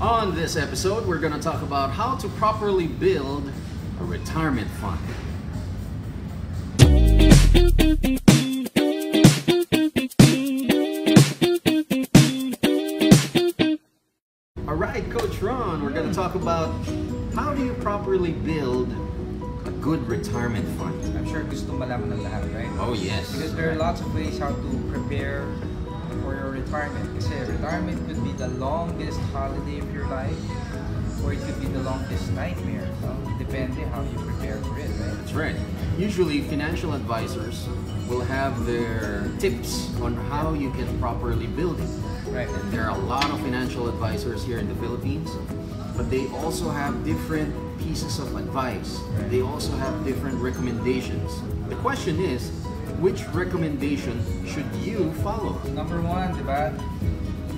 On this episode, we're going to talk about how to properly build a retirement fund. Alright, Coach Ron, we're going to talk about how do you properly build a good retirement fund. I'm sure gusto malaman ng lahat, right? Oh yes. Because there are lots of ways how to prepare for your retirement. Kasi retirement could be the longest holiday of your life, or it could be the longest nightmare. So, depende how you prepare for it, right? That's right. Usually, financial advisors will have their tips on how you can properly build it. Right. And there are a lot of financial advisors here in the Philippines, but they also have different pieces of advice. Right. They also have different recommendations. The question is, which recommendation should you follow? Number one, diba?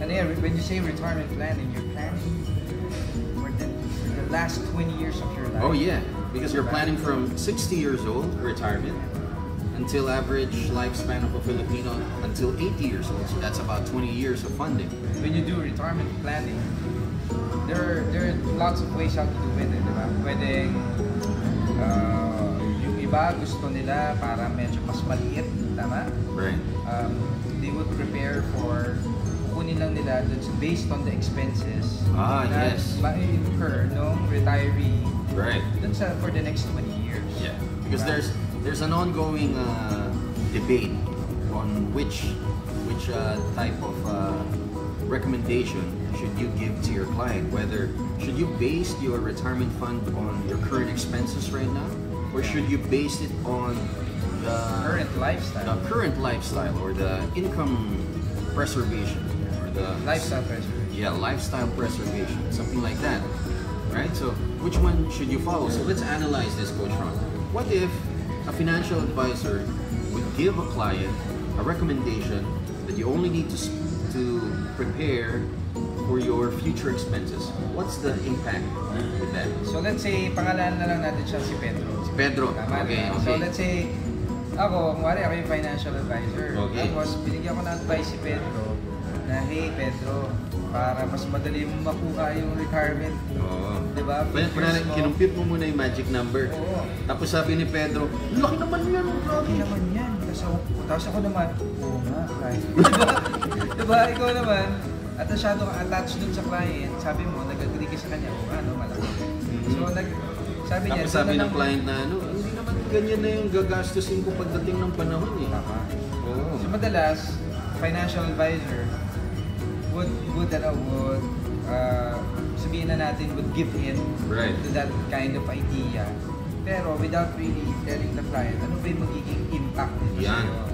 And yeah, when you say retirement planning, you're planning for the last 20 years of your life. Oh yeah, because you're planning from 60 years old, retirement, until average lifespan of a Filipino until 80 years old. So that's about 20 years of funding. When you do retirement planning, there are lots of ways how to do it, diba? Pwedeng yung iba gusto nila para medyo mas maliit, tama? Right. They would prepare for kukunin lang nila based on the expenses na yes. ma-incur nung retiree Right. for the next 20 years. Yeah. Because there's an ongoing debate on which type of recommendation should you give to your client. Whether should you base your retirement fund on your current expenses right now, or should you base it on the Current lifestyle or the income preservation or the lifestyle preservation. Yeah, lifestyle preservation, something like that, right? So which one should you follow? So let's analyze this, Coach Ron. What if a financial advisor would give a client a recommendation that you only need to prepare for your future expenses? What's the impact with that? So let's say, pangalan na lang natin siya si Pedro. Si Pedro. Tama, Okay, diba? okay. So let's say, ako yung financial advisor. Okay. Tapos binigyan ko ng advice si Pedro na, hey Pedro, para mas madali mo makuha yung retirement. Oo. Diba? Kinumpit mo muna yung magic number. Oo. Tapos sabi ni Pedro, laki naman yan. Laki naman yan. Tapos ako naman, oo nga, right. Diba? Ikaw naman, at masyado kang attached dun sa client, sabi mo, nag-agree ka sa kanya, oo nga, no, malaki. So, sabi niya, tapos sabi ng client na, hindi naman ganyan na yung gagastusin ko pagdating ng panahon eh. Tama. Oo. So, madalas, financial advisor would sabihin na natin, would give in Right. to that kind of idea. Pero without really telling the client, ano ba yung magiging impact nito Yan. sa'yo?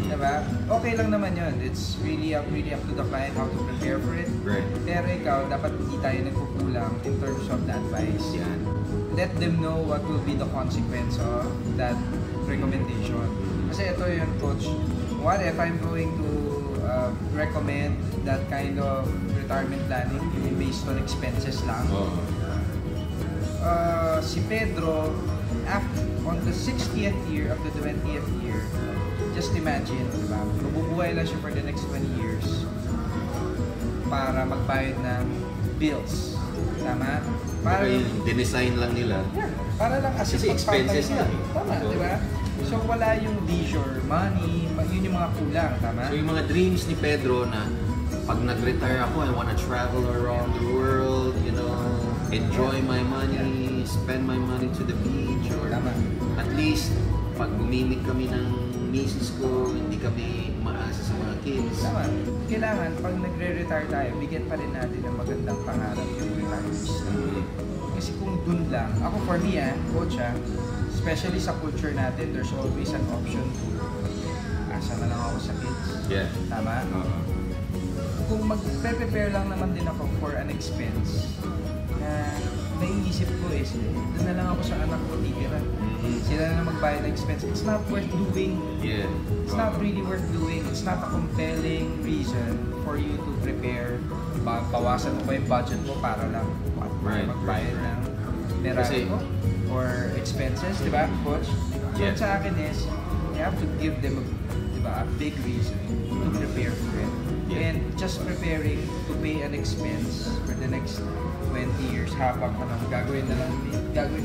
Diba? Okay lang naman yun. It's really up to the client how to prepare for it. Right. Pero ikaw, dapat hindi tayo nagkukulang in terms of the advice. Yan. Let them know what will be the consequence of that recommendation. Kasi ito yun, coach. What if I'm going to recommend that kind of retirement planning based on expenses lang? Oh. Si Pedro, on the 60th year of the 20th year, just imagine, diba? Mabubuhay lang siya for the next 20 years para magbayad ng bills. Tama? Para yung dinesign lang nila. Yeah, para lang Kasi expenses lang. Tama, So, diba? So wala yung leisure, money, yun yung mga kulang, tama? So yung mga dreams ni Pedro na pag nag-retire ako, I wanna travel around the world, enjoy my money, spend my money to the beach, or Tama. at least pag gumimik kami ng misis ko, hindi kami umaasa sa mga kids. Tama. Kailangan, pag nagre-retire tayo, bigyan pa rin natin ng magandang pangarap yung retirees. Kasi kung dun lang, ako for me coach especially sa culture natin, there's always an option to asa na lang ako sa kids. Yeah. Tama? Kung mag-prepare lang naman din ako for an expense na naiisip ko doon na lang ako sa anak ko titira. Sila na magbayad ng expense. It's not worth doing. Yeah. It's not really worth doing. It's not a compelling reason for you to prepare. Bawasan mo pa yung budget mo para lang magbayad ng pera mo or expenses, di ba, coach? So sa akin is, you have to give them a big reason to prepare for it. Yeah. And just preparing to pay an expense for the next 20 years habang gagawin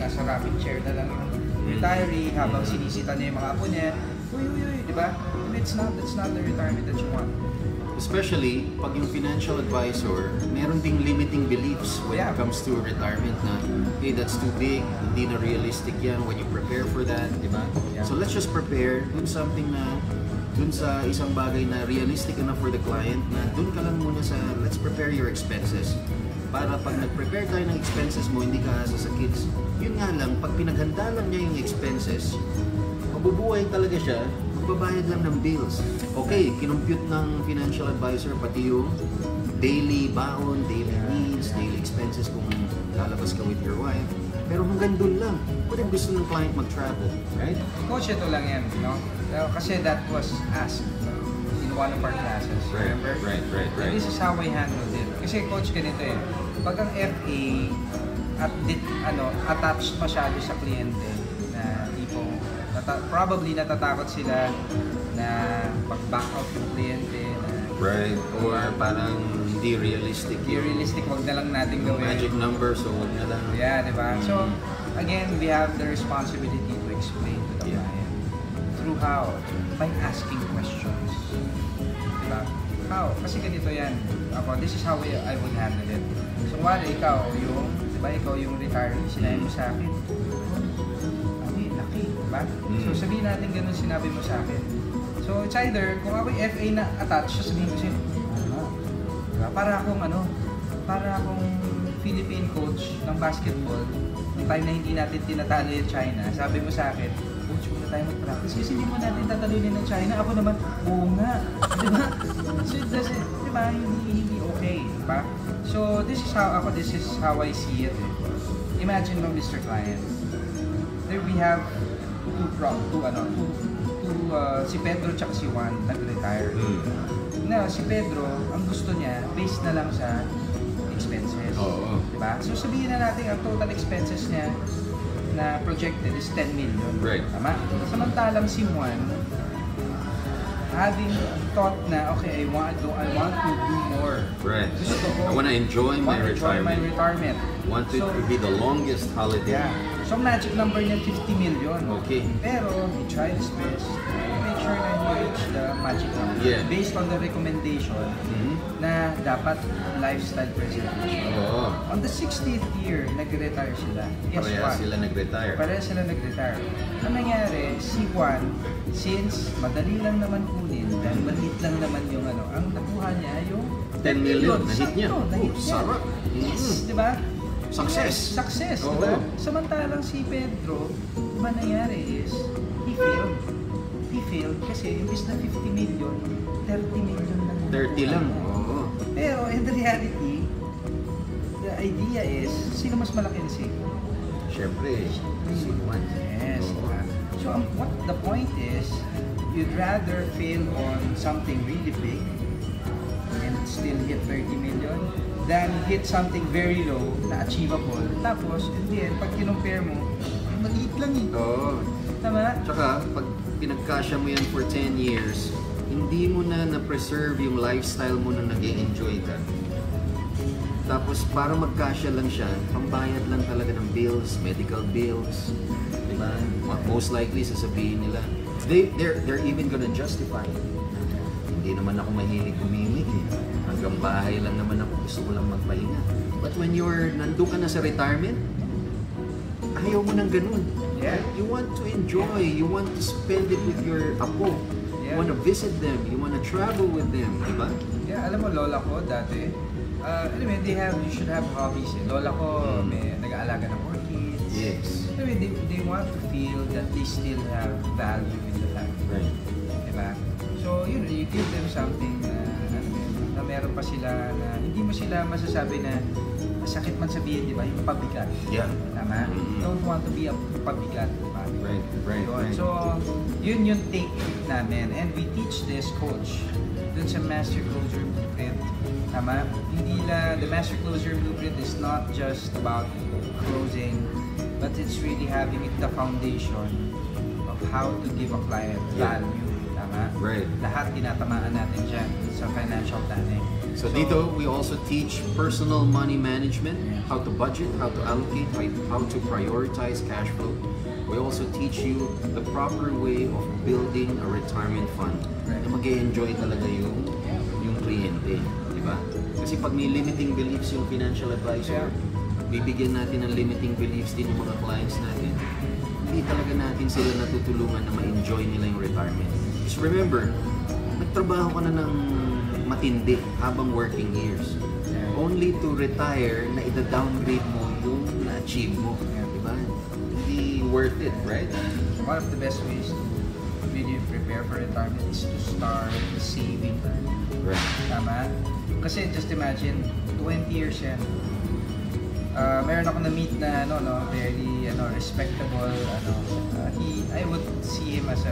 nasa rocking chair na lang yung retiree habang sinisita niya yung mga apo niya. Uy, di ba? It's not the retirement that you want. Especially pag yung financial advisor, meron ding limiting beliefs when it comes to retirement na, hey, that's too big, hindi na realistic yan when you prepare for that, di ba? Yeah. So let's just prepare dun sa isang bagay na realistic enough for the client na dun ka lang muna sa, let's prepare your expenses. Para pag nag-prepare tayo ng expenses mo, hindi ka asa sa kids. Yun nga lang, pag pinaghanda lang niya yung expenses, mabubuhay talaga siya, magbabayad lang ng bills. Okay, kinumpute ng financial advisor pati yung daily baon, daily needs, daily expenses kung lalabas ka with your wife. Pero hanggang dun lang. What if gusto ng client mag-travel, right? Coach, ito lang yan, no? Kasi that was asked in one of our classes, remember? Right. And this is how I handled it. Kasi coach, ganito eh. Pag ang FA attached masyado sa kliyente na tipong probably natatakot sila na mag-back out yung kliyente na Right. Or parang hindi realistic. Wag na lang natin gawin. Magic number, so wag na lang. Yeah, di ba? So, again, we have the responsibility to explain to the client. Through how? By asking questions. Di ba? How? Kasi ganito yan. Ako, this is how I would handle it. So, wala, ikaw yung retiree, sinabi mo sa akin. Laki, diba? So, sabihin natin ganun sinabi mo sa akin. So, it's either, kung ako yung FA na attached, sabihin ko siya, diba? Para akong Philippine coach ng basketball, yung time na hindi natin tinatalo yung China, sabi mo sa akin, coach, huwag na tayo mag-practice kasi hindi mo natin tatalunin ng China. Ako naman, oo nga. Diba? So, it doesn't, diba? Hindi okay. Diba? So, this is how I see it. Imagine mo, Mr. Client, there we have si Pedro tsaka si Juan nag-retire. Na si Pedro, ang gusto niya, based na lang sa expenses. Diba? So sabihin na natin, ang total expenses niya na projected is 10 million. Right. Tama? Samantalang si Juan, having thought na, okay, I want to do more. Right. Gusto ko, I want to enjoy my retirement. Want it to be the longest holiday. Yeah. So, magic number niya 50 million. Okay. Pero, he tried his best to make sure na he reached the magic number. Yeah. Based on the recommendation na dapat lifestyle preservation. On the 60th year, nag-retire sila. Yes, Pareha sila nag-retire. Ang nangyari, si Juan, since madali lang naman kunin, dahil maliit lang naman yung ang nakuha niya yung 10 million. Nahit niya. Nahit niya. Sarap. Yes, di ba? Success. Success, di ba? Samantalang si Pedro, diba nangyari is, he failed kasi imbis na 50 million, 30 million lang. 30 lang. Pero in the reality, the idea is, sino mas malaki na si? Siyempre, si Juan. Yes. So what the point is, you'd rather fail on something really big and still hit 30 million than hit something very low na achievable. Tapos, in the end, pag kinumpare mo, maliit lang eh. Tama? Tsaka, pag pinagkasya mo yan for 10 years, hindi mo na na-preserve yung lifestyle mo na nag-e-enjoy ka. Tapos, para magkasya lang siya, pambayad lang talaga ng bills, medical bills, diba? Most likely, sasabihin nila, they're even gonna justify it. Hindi naman ako mahilig umimik eh. Hanggang bahay lang naman ako, gusto ko lang magpahinga. But when nandun ka na sa retirement, ayaw mo nang ganun. Yeah. You want to enjoy, you want to spend it with your apo. You want to visit them, you want to travel with them, di ba? Yeah, alam mo, lola ko dati, anyway, you should have hobbies eh. Lola ko, may nag-aalaga ng orchids. Yes. Anyway, they want to feel that they still have value in the life. Right. Diba? So, you give them something na meron pa sila na hindi mo sila masasabi na masakit man sabihin, di ba? Yung pabigat. Yeah. Tama? Don't want to be a pabigat. Diba? Right. So, yun yung take namin. And we teach this, coach, dun sa Master Closure Blueprint. Tama? The Master Closure Blueprint is not just about closing, but it's really having the foundation of how to give a client value. Tama? Right. Lahat tinatamaan natin dyan sa financial planning. So dito, we also teach personal money management, how to budget, how to allocate, how to prioritize cash flow. We also teach you the proper way of building a retirement fund na mag-enjoy talaga yung kliyente, di ba? Kasi pag may limiting beliefs yung financial advisor, bibigyan natin ng limiting beliefs din yung mga clients natin. Hindi talaga natin sila natutulungan na ma-enjoy nila yung retirement. Just remember, nagtrabaho ka na ng matindi habang working years. Only to retire na ida-downgrade mo yung na-achieve mo. Diba? Hindi worth it, right? One of the best ways to really prepare for retirement is to start saving. Right. Tama? Kasi just imagine, 20 years yan. Meron ako na-meet na very respectable I would see him as a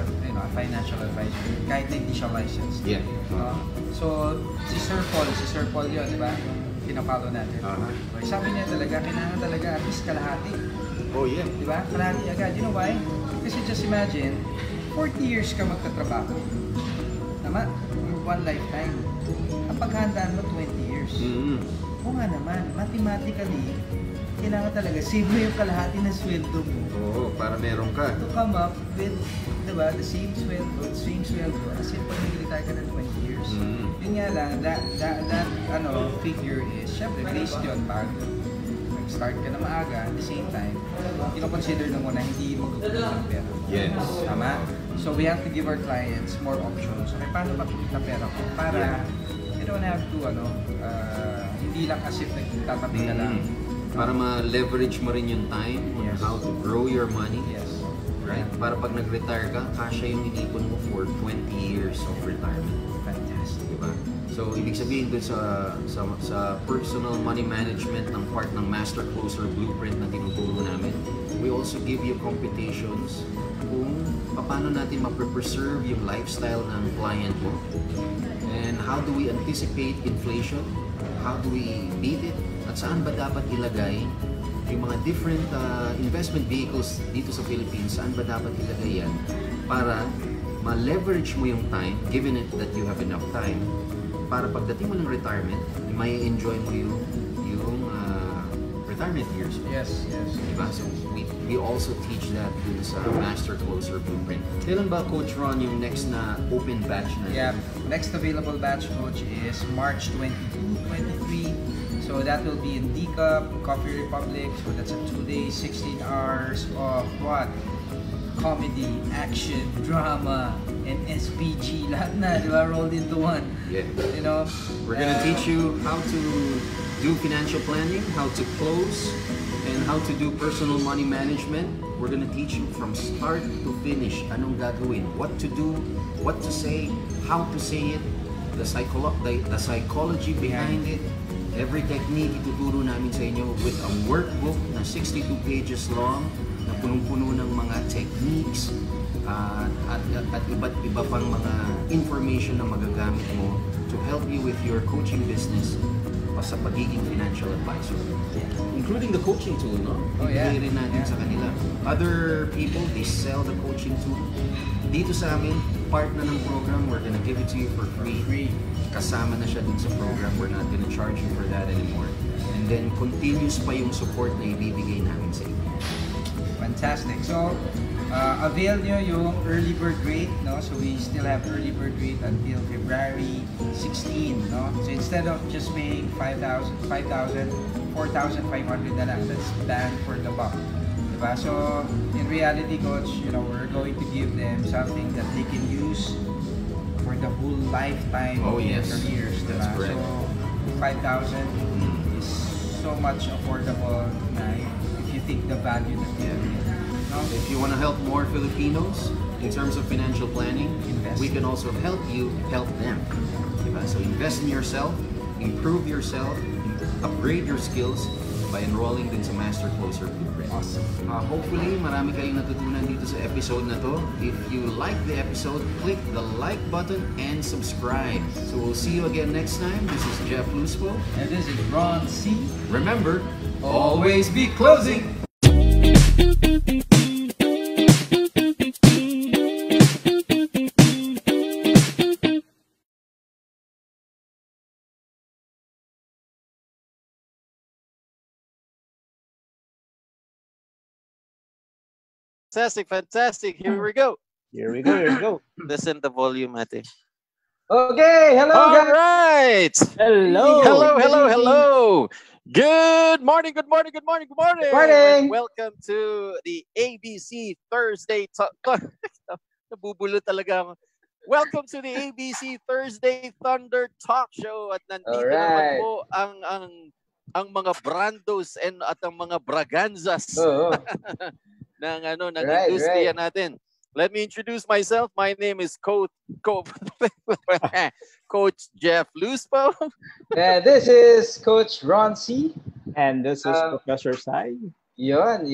financial advisor kahit na hindi siya licensed. Yeah. So si Sir Paul yun, di ba? Pinapalo natin. Okay, sabi niya talaga, kailangan talaga at least kalahati. Oh yeah. Di ba? Kalahati agad. You know why? Kasi just imagine, 40 years ka magtatrabaho. Tama? One lifetime. Ang paghandaan mo 20 years. Oo nga naman, mathematically, kailangan talaga save mo yung kalahati ng sweldo mo. Oo, para meron ka. To come up with, diba, the same sweldo as if pag nag-retire ka ng 20 years. Yun nga lang, that figure is, syempre, based yun pag nag-start ka na maaga, at the same time, consider na mo na hindi magkukulang ng pera. Yes. Tama? So we have to give our clients more options. Okay, paano makikita pera ko? Para, you don't have to, hindi lang as if nagtatabi ka lang. Para ma-leverage mo rin yung time on how to grow your money. Yes. Right? Para pag nag-retire ka, kasya yung inipon mo for 20 years of retirement. Fantastic. Diba? So, ibig sabihin dun sa personal money management ng part ng Master Closer Blueprint na tinuturo namin, we also give you computations kung paano natin ma-preserve yung lifestyle ng client mo. And how do we anticipate inflation? How do we beat it? At saan ba dapat ilagay yung mga different investment vehicles dito sa Philippines? Saan ba dapat ilagay yan para ma-leverage mo yung time, given it that you have enough time, para pagdating mo ng retirement, may enjoy mo yung retirement years. Yes. Diba? So we also teach that dun sa Master Closer Blueprint. Kailan ba, Coach Ron, yung next na open batch na? Yeah, next available batch, Coach, is March 22, 23. So that will be in D-Cup, Coffee Republic. So that's a 2-day, 16 hours of what? Comedy, action, drama, and SPG. Lahat na, di ba? Rolled into one. Yeah. You know? We're gonna teach you how to do financial planning, how to close, and how to do personal money management. We're gonna teach you from start to finish. Anong gagawin? What to do, what to say, how to say it, the psychology behind it. Every technique ituturo namin sa inyo with a workbook na 62 pages long na punong-puno ng mga techniques at iba't iba pang mga information na magagamit mo to help you with your coaching business o sa pagiging financial advisor. Including the coaching tool, no? Ibigay rin natin sa kanila. Other people, they sell the coaching tool. Dito sa amin, part na ng program, we're gonna give it to you for free. Kasama na siya dun sa program. We're not gonna charge you for that anymore. And then, continuous pa yung support na ibibigay namin sa inyo. Fantastic. So, avail nyo yung early bird rate, no? So, we still have early bird rate until February 16, no? So, instead of just paying 4,500 na lang. That's bang for the buck. Diba? So, in reality, Coach, we're going to give them something that they can use for the whole lifetime of their careers. That's correct. So, 5,000 is so much affordable if you think the value that they have. No? If you want to help more Filipinos in terms of financial planning, we can also help you help them. Diba? So invest in yourself, improve yourself, upgrade your skills by enrolling din sa Master Closer Blueprint. Awesome. Hopefully, marami kayong natutunan dito sa episode na to. If you like the episode, click the like button and subscribe. So we'll see you again next time. This is Jeff Luspo. And this is Ron C. Remember, always be closing! Fantastic. Here we go. Here we go. Listen the volume, ate. Okay, hello All guys. right. Hello. Good morning. Morning. And welcome to the ABC Thursday Nabubulo talaga ako. Welcome to the ABC Thursday Thunder Talk Show at nandito naman po ang mga brandos at ang mga braganzas ng industriya natin. Let me introduce myself. My name is Coach Jeff Luspo. And this is Coach Ron C. And this is Professor Sai. Yun.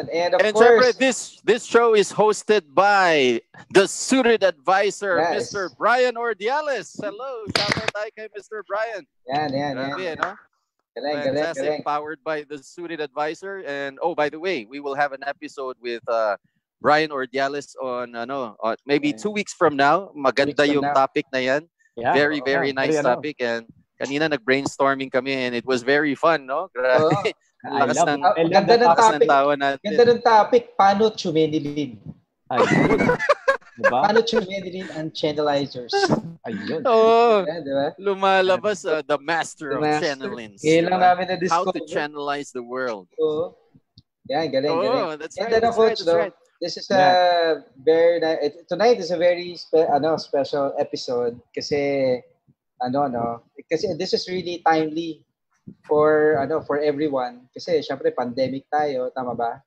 And of course, syempre, this show is hosted by the suited advisor, yes, Mr. Brian Ordiales. Hello, shout out tayo kay Mr. Brian. Yan. No? Fantastic, powered by the suited advisor. And by the way, we will have an episode with Brian Ordiales on maybe 2 weeks from now. Maganda yung topic na yan. Yeah, very nice topic. And kanina nag-brainstorming kami and it was very fun, no? Grabe. Ganda ng topic, paano chumenilin? Diba? Paano chumenilin and channelizers? Ayun. Diba? Lumalabas the master of channelings. How to channelize the world. Yeah, galing. That's right. This is a tonight is a very special episode kasi kasi this is really timely for everyone kasi syempre pandemic tayo, tama ba?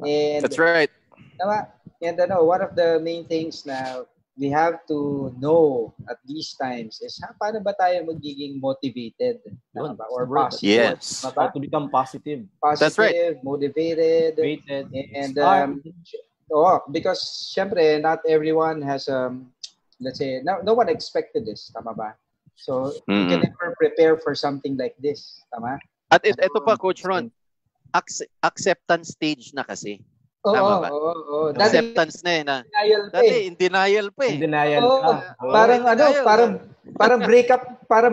And that's right. Tama. And one of the main things na we have to know at these times is paano ba tayo magiging motivated, tama ba? Or positive. Yes. How to become positive. That's right. Motivated. And because syempre not everyone has let's say no one expected this, tama ba? So you can never prepare for something like this, tama? At ito pa, Coach Ron, acceptance stage na kasi. Tama ba? Acceptance na eh. Dati in denial pa eh. Parang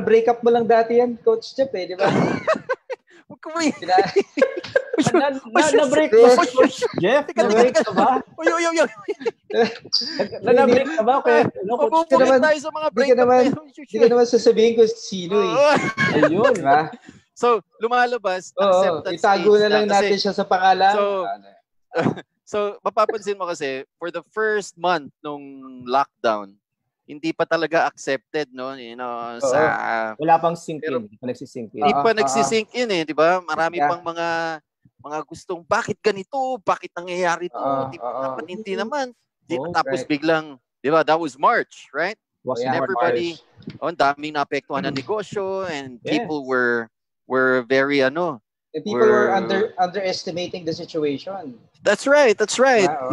breakup mo lang dati yan, Coach Jeff eh, di ba? Na-break mo, Jeff? Na-break ka ba? Na-break ka ba? Pupugin tayo sa mga breakup. Hindi ka naman sasabihin ko sino eh. Ayun. Diba? So, lumalabas, acceptance itago na lang natin siya sa pangalan. So, mapapansin mo kasi, for the first month nung lockdown, hindi pa talaga accepted, no? Wala pang sink in. Hindi pa nagsisink in. Hindi pa nagsisink in eh, di ba? Marami pang mga gustong, bakit ganito? Bakit nangyayari ito? Hindi naman. Tapos biglang, di ba? That was March, right? And everybody, daming naapektuhan ng negosyo and people were very, people were underestimating the situation. That's right.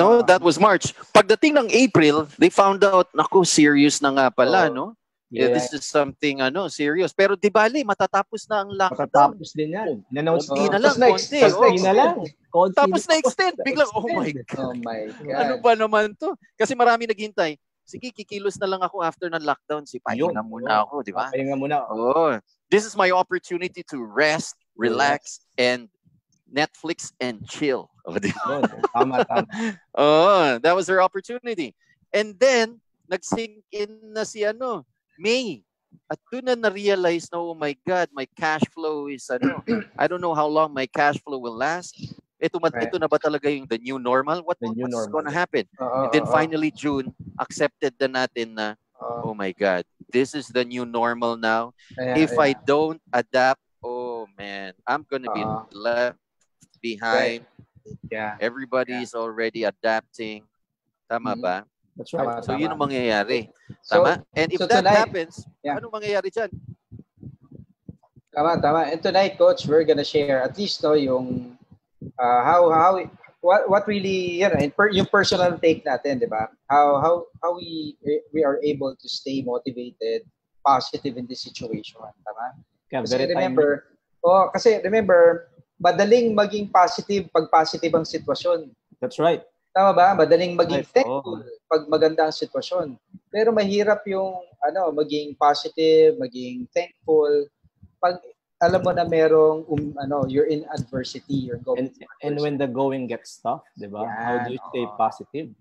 No, that was March. Pagdating ng April, they found out, naku, serious na nga pala, no? Yeah, this is something, serious. Pero di bali, matatapos na ang lockdown. Matatapos din yan. Konti na lang, konti. Tapos na-extend. Biglang, oh my God. Ano ba naman to? Kasi marami naghintay. Sige, kikilos na lang ako after ng lockdown. Pahinga muna ako, di ba? Pahinga muna. This is my opportunity to rest, relax, and Netflix and chill. Tama. That was her opportunity. And then, nag-sink in na si May. At doon na na-realize na, oh my God, my cash flow is I don't know how long my cash flow will last. Ito na ba talaga yung the new normal? What's gonna happen? And then finally, June, accepted na natin na, oh my God, this is the new normal now. If I don't adapt, oh man, I'm gonna be left behind. Yeah. Everybody is already adapting. Tama ba? That's right. So yun ang mangyayari. Tama? And if that happens, anong mangyayari dyan? Tama. And tonight, Coach, we're gonna share at least yung what really, yung personal take natin, di ba? How we are able to stay motivated, positive in this situation. Tama? Kasi remember, madaling maging positive pag positive ang sitwasyon. That's right. Tama ba? Madaling maging thankful pag maganda ang sitwasyon. Pero mahirap yung maging positive, maging thankful pag alam mo na merong you're in adversity, you're going and when the going gets tough, di ba? How do you stay positive?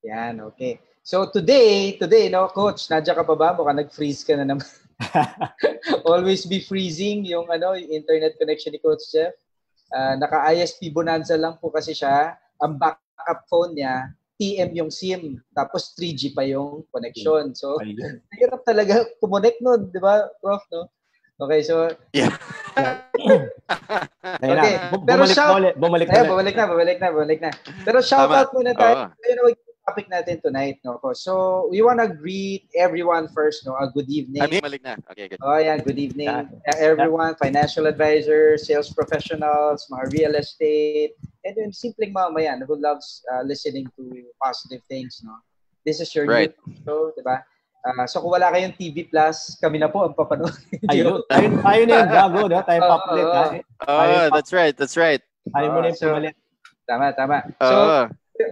Yan, okay. So today, no, Coach, nandiyan ka pa ba? Mukhang nag-freeze ka na naman. Always be freezing yung internet connection ni Coach Jeff. Naka-ISP Bonanza lang po kasi siya. Ang backup phone niya, TM yung SIM, tapos 3G pa yung connection. So, hirap talaga kumonect nun, di ba, Prof, no? Okay, so... Yeah. Okay, pero bumalik na. Pero shout out muna tayo. Topic natin tonight, no? So, we want to greet everyone first, no? A good evening. Balik na. Okay, good. Oh, yeah, good evening. Everyone, financial advisors, sales professionals, mga real estate, and yung simpleng mamayan who loves listening to positive things, no? This is your YouTube show, di ba? So, kung wala kayong TV Plus, kami na po ang papanood. Ayun na yung bago, no? Tayo papalit, ha? That's right. Tayo muna yung pumalit. Tama. So,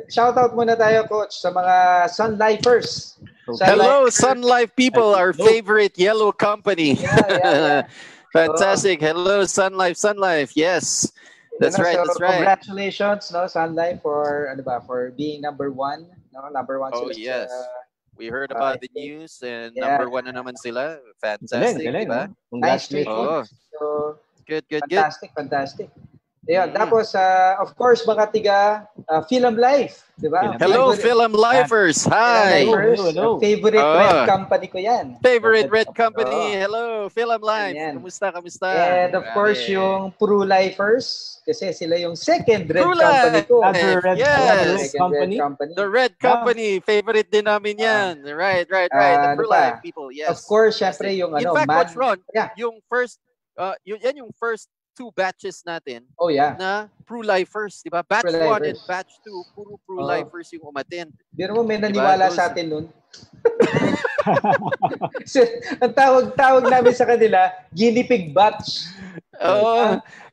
shout out muna tayo, Coach, sa mga Sun Lifers. Hello, Sun Life people, our favorite yellow company. Yeah. Fantastic. Hello, Sun Life. Yes. That's right. Congratulations, no, Sun Life for being number one, no? Number one. Oh, yes. We heard about the news and number one na naman sila. Fantastic, diba? Congratulations. So, good. Fantastic. Yeah, tapos of course mga tiga Film Life, di ba? Hello, Film Lifers. Hi. Hello. Favorite red company ko 'yan. Favorite red company. Hello, Film Life. Kamusta? And of course yung Pro Lifers kasi sila yung second red company ko. Yes. Company. The red company, favorite din namin 'yan. Right. The Pro Life people. Yes. Of course, syempre yung In fact, Coach Ron, yung first yung first 2 batches natin na Pro Lifers, di ba? Batch 1 and batch 2, puro Pro Lifers yung umattend. Biro mo, may naniwala sa atin nun. Ang tawag namin sa kanila, guinea pig batch.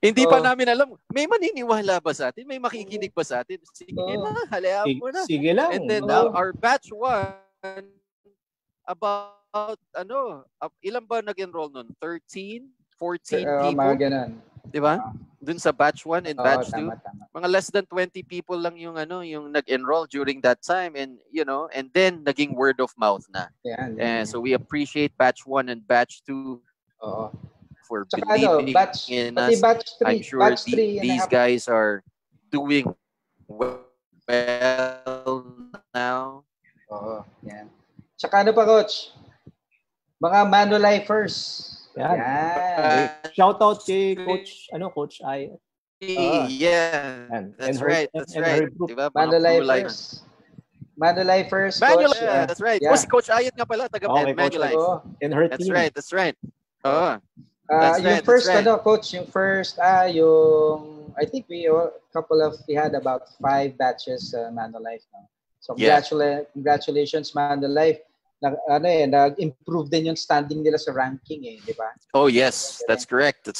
Hindi pa namin alam. May maniniwala ba sa atin? May makikinig ba sa atin? Sige na, halayaan mo na. Sige lang. And then our batch 1, about, ilan ba nag-enroll nun? 13? 14 people? Mga ganun. Diba? Dun sa batch 1 and batch 2. Tama. Mga less than 20 people lang yung nag-enroll during that time, and and then naging word of mouth na. So we appreciate batch 1 and batch 2 for believing in us. Batch 3, I'm sure these guys are doing well now. Yan. Tsaka pa, Coach? Mga Manolifers. Yan. Shout out kay Coach Ay. That's right. Diba? Manolifers. That's right. Si Coach Ayat nga pala, taga Manulife. And her team. That's right. Yung first, Coach, I think we had about 5 batches Manulife. So congratulations, Manulife. Nag-improve din yung standing nila sa ranking di ba? Oh yes, that's correct.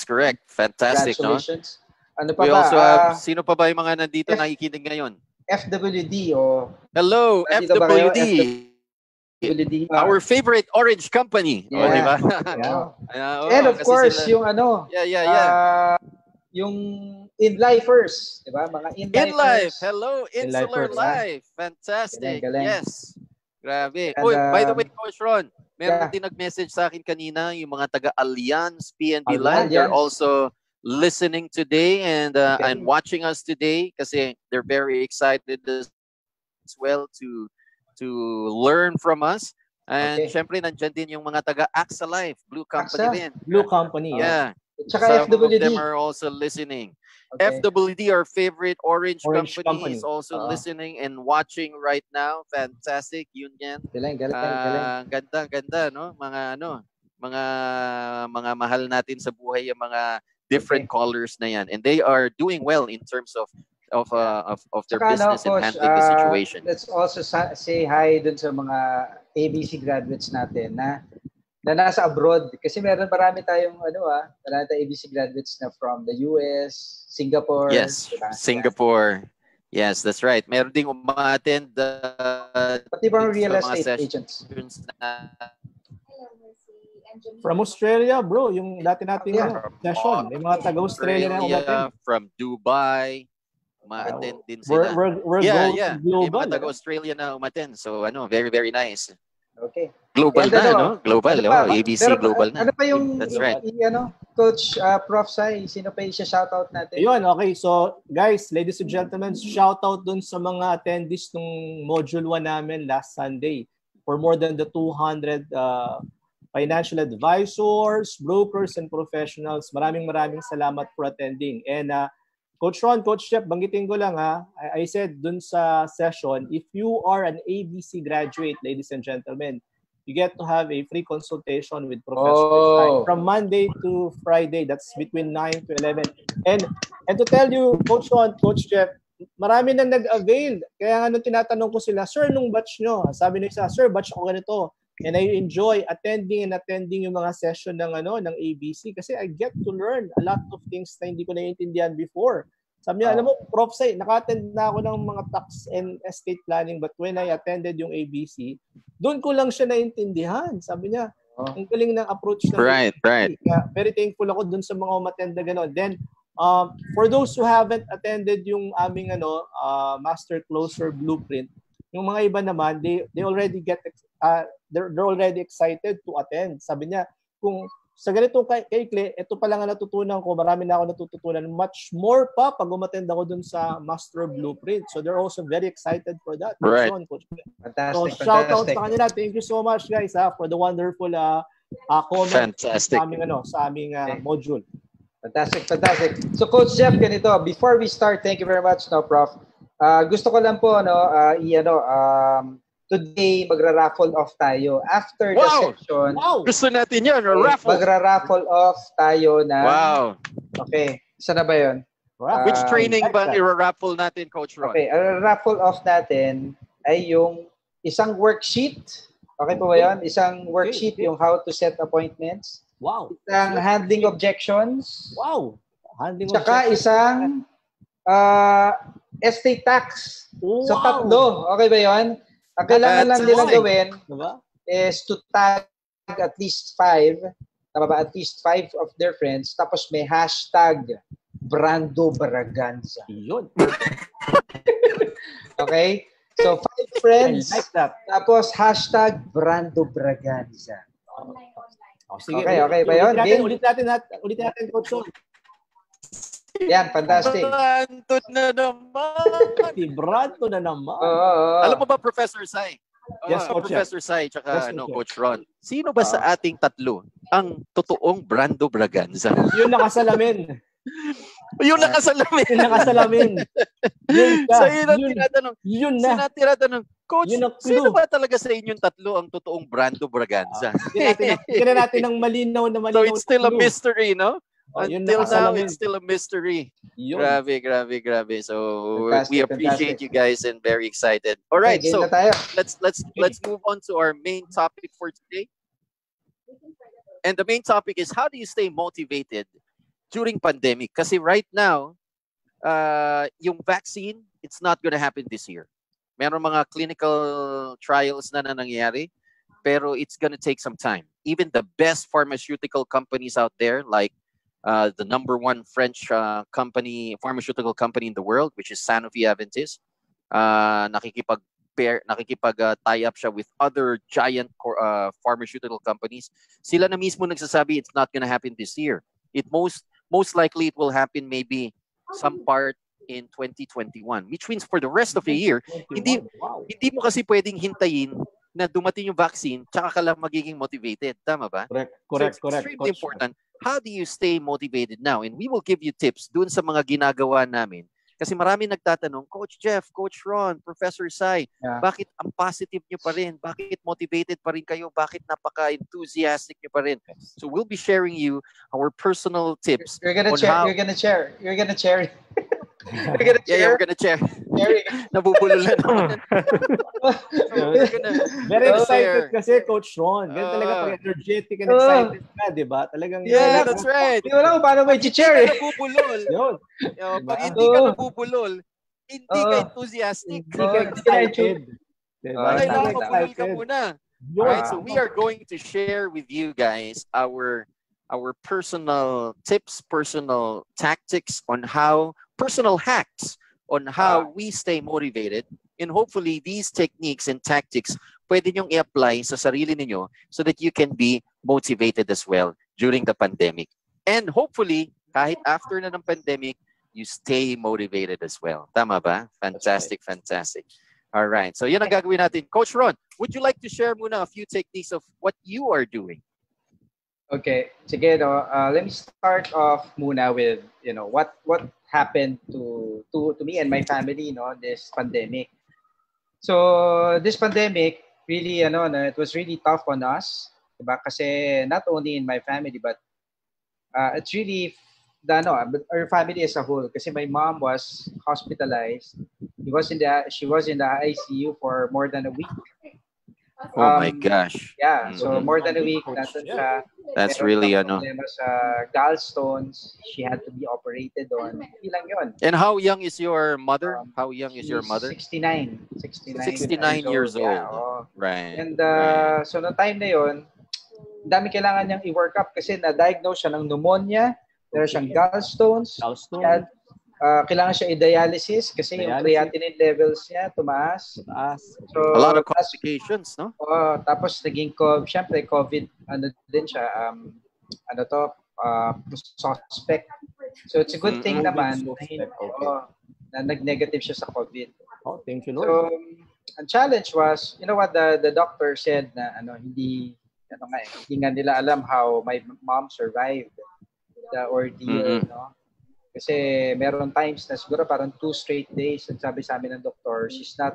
Fantastic, no? Congratulations. Ano pa we ba? Also have, sino pa ba yung mga nandito nakikinig ngayon? FWD Hello, FWD. Our favorite orange company. Di ba? And of course, yung yung InLifers, di ba? Mga InLife. Hello, Insular Life. Fantastic. Galing. Yes. Grabe. By the way, Coach Ron, meron din nag-message sa akin kanina, yung mga taga-Allianz, PNB Live, they're also listening today and watching us today kasi they're very excited as well to learn from us. And syempre, nandyan din yung mga taga-AXA Life, Blue Company din. Blue Company. Yeah. Tsaka Some FWD. of them are also listening. FWD, our favorite orange company, is also listening and watching right now. Fantastic, yun yan. Galing. Ganda, no? Mga mahal natin sa buhay yung mga different colors na yan. And they are doing well in terms of their business and handling the situation. Let's also say hi dun sa mga ABC graduates natin na nasa abroad kasi marami tayong ABC graduates na from the US, Singapore. Yes, diba? Singapore. Yes, that's right. Meron ding umattend pati bang real estate agents. Hello, Mercy. And From Australia, bro. Yung dati nating session. May mga taga-Australia na umaten. From Dubai. Ma-attend din sila. We're going global. May mga taga-Australia na umaten. So, very, very nice. Okay. Global na, no? Global. ABC Global na. Ano pa yung, That's right. Coach Prof. Sai, sino pa yung shoutout natin? Ayun, okay. So, guys, ladies and gentlemen, shoutout dun sa mga attendees ng Module 1 namin last Sunday. For more than the 200 financial advisors, brokers, and professionals. Maraming salamat for attending. And Coach Ron, Coach Jeff, banggitin ko lang I said dun sa session, if you are an ABC graduate, ladies and gentlemen, you get to have a free consultation with Professor Sai from Monday to Friday. That's between 9 to 11. And to tell you, Coach Ron, Coach Jeff, marami na nag-avail. Kaya nga nung tinatanong ko sila, Sir, nung batch nyo, sabi nyo isa, Sir, batch ako ganito. And I enjoy attending yung mga session ng ABC kasi I get to learn a lot of things na hindi ko naiintindihan before. Sabi niya, alam mo, Prof. Sai, naka-attend na ako ng mga tax and estate planning, but when I attended yung ABC, doon ko lang siya naintindihan. Sabi niya, ang galing ng approach ng Right. Kaya very thankful ako doon sa mga umattend na gano'n. Then, for those who haven't attended yung aming Master Closer Blueprint, yung mga iba naman, they already they're already excited to attend. Sabi niya, kung sa ganitong kaikli, ito pa lang ang natutunan ko, marami na ako natututunan. Much more pa pag umattend ako dun sa Master Blueprint. So they're also very excited for that. Right. Fantastic. So shout out sa kanila. Thank you so much guys for the wonderful comment sa aming module. Fantastic. So Coach Jeff, ganito, before we start, thank you very much, Prof. Gusto ko lang po today magra-raffle off tayo after the session. Wow. Gusto natin 'yan, raffle. Magra-raffle off tayo na. Wow. Okay, isa na ba 'yon? Which training ba i-raffle natin, Coach Ron? Okay, ang raffle off natin ay yung isang worksheet. Okay po ba 'yon? Isang worksheet yung how to set appointments. Wow. Isang handling objections. Wow. Handling objections. Isang estate tax. Wow. So tatlo. Okay ba 'yon? Ang kailangan lang nilang gawin is to tag at least 5, tama ba? At least 5 of their friends, tapos may hashtag Brando Braganza. Yun. Okay? So 5 friends, I like that. tapos hashtag Brando Braganza. Sige, okay ba yun? Ulit natin, Coach Ron. Yan, fantastic. Brando na naman. Alam mo ba, Professor Sai? Yes, Coach. Professor Sai, tsaka Coach Ron. Sino ba sa ating tatlo ang totoong Brando Braganza? Yung nakasalamin. Yung nakasalamin. So, yun ang tinatanong. Yun na. Tinatanong, Coach, sino ba talaga sa inyong tatlo ang totoong Brando Braganza? Hindi natin ng malinaw. So, it's still a mystery, no? Until now, it's still a mystery. Yun. Grabe. So fantastic, we appreciate you guys and very excited. All right, so let's move on to our main topic for today. And the main topic is how do you stay motivated during pandemic? Kasi right now, yung vaccine, it's not gonna happen this year. Meron mga clinical trials na nangyayari, pero it's gonna take some time. Even the best pharmaceutical companies out there, like the number one French pharmaceutical company in the world, which is Sanofi-Aventis, nakikipag-tie up siya with other giant pharmaceutical companies. Sila na mismo nagsasabi it's not gonna happen this year. It most likely it will happen maybe some part in 2021, which means for the rest of the year, hindi mo kasi pwedeng hintayin na dumating yung vaccine tsaka ka lang magiging motivated. Tama ba? Correct. So it's extremely important. How do you stay motivated now? And we will give you tips dun sa mga ginagawa namin. Kasi marami nagtatanong, Coach Jeff, Coach Ron, Professor Sai, bakit ang positive nyo pa rin? Bakit motivated pa rin kayo? Bakit napaka-enthusiastic nyo pa rin? So we'll be sharing you our personal tips. You're gonna share. Yeah, we're gonna share. Nabubulol na naman. Very excited kasi, Coach Ron. Ganyan talaga pag energetic and excited ka, di ba? Talagang that's right. Hindi mo lang paano may share. Nabubulol. Yun. Pag hindi ka nabubulol, hindi ka enthusiastic. Hindi ka excited. Kailangan mabulol ka muna. All right, so we are going to share with you guys our personal tips, personal tactics on how, personal hacks on how we stay motivated. And hopefully these techniques and tactics pwede nyong i-apply sa sarili ninyo so that you can be motivated as well during the pandemic. And hopefully, kahit after na ng pandemic, you stay motivated as well. Tama ba? Fantastic, fantastic. All right. So yun ang gagawin natin. Coach Ron, would you like to share muna a few techniques of what you are doing? Okay. Sige, no. Let me start off muna with, what happened to me and my family, this pandemic. So this pandemic, really, it was really tough on us. Diba? Kasi not only in my family, but it's really our family as a whole. Kasi my mom was hospitalized. She was in the ICU for more than a week. Oh my gosh. Yeah, so more than a week. That's really gallstones. She had to be operated on. Ilang yun. And how young is your mother? How young is your mother? 69. 69 years old. Yeah, right. And so no time na yun, dami kailangan niyang i-work up kasi na-diagnose siya ng pneumonia, meron siyang gallstones. Kailangan siya i-dialysis kasi yung creatinine levels niya tumaas. So, a lot of complications, no? Tapos naging syempre COVID, din siya, suspect. So it's a good thing naman na nag-negative siya sa COVID. Oh, thank you, Lord. So, ang challenge was, what the doctor said na hindi nga nila alam how my mom survived the ordeal, Kasi meron times na siguro parang 2 straight days sabi sa amin ng doktor, she's not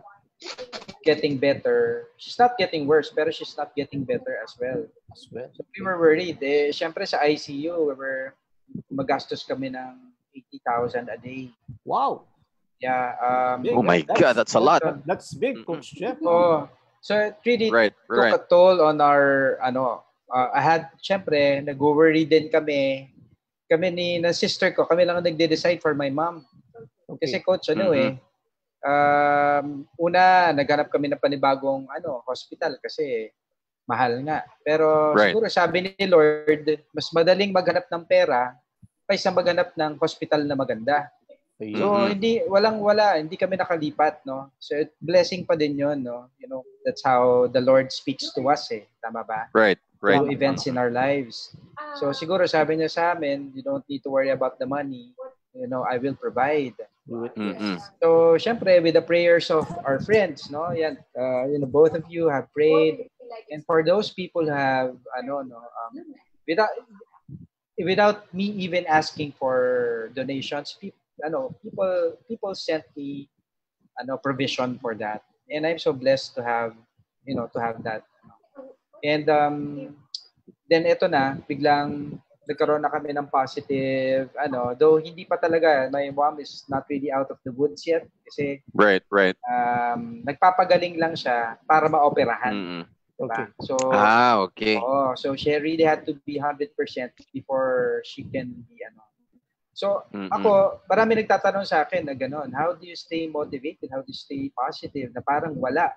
getting better. She's not getting worse, pero she's not getting better as well. So we were worried. Siyempre sa ICU, magastos kami ng 80,000 a day. Wow! Yeah. Oh my God, that's a lot. That's big, Coach Jeff. So it really took a toll on our, I had, siyempre, nag-worry din kami ni na sister ko, kami lang ang nagde-decide for my mom. Kasi coach, una, naghanap kami ng panibagong hospital kasi mahal nga. Pero siguro sabi ni Lord, mas madaling maghanap ng pera kaysa maghanap ng hospital na maganda. So hindi kami nakalipat, So blessing pa din 'yon, That's how the Lord speaks to us, tama ba? Right. Through events in our lives. So siguro sabi niya sa amin, you don't need to worry about the money. I will provide. So syempre with the prayers of our friends, yan, both of you have prayed, and for those people who have without me even asking for donations, people sent me provision for that, and I'm so blessed to have that. And then ito na, biglang nagkaroon na kami ng positive, though hindi pa talaga, my mom is not really out of the woods yet kasi right. Nagpapagaling lang siya para maoperahan. Diba? So okay. So she really had to be 100% before she can be So ako, marami nagtatanong sa akin na gano'n, how do you stay motivated? How do you stay positive? Na parang wala.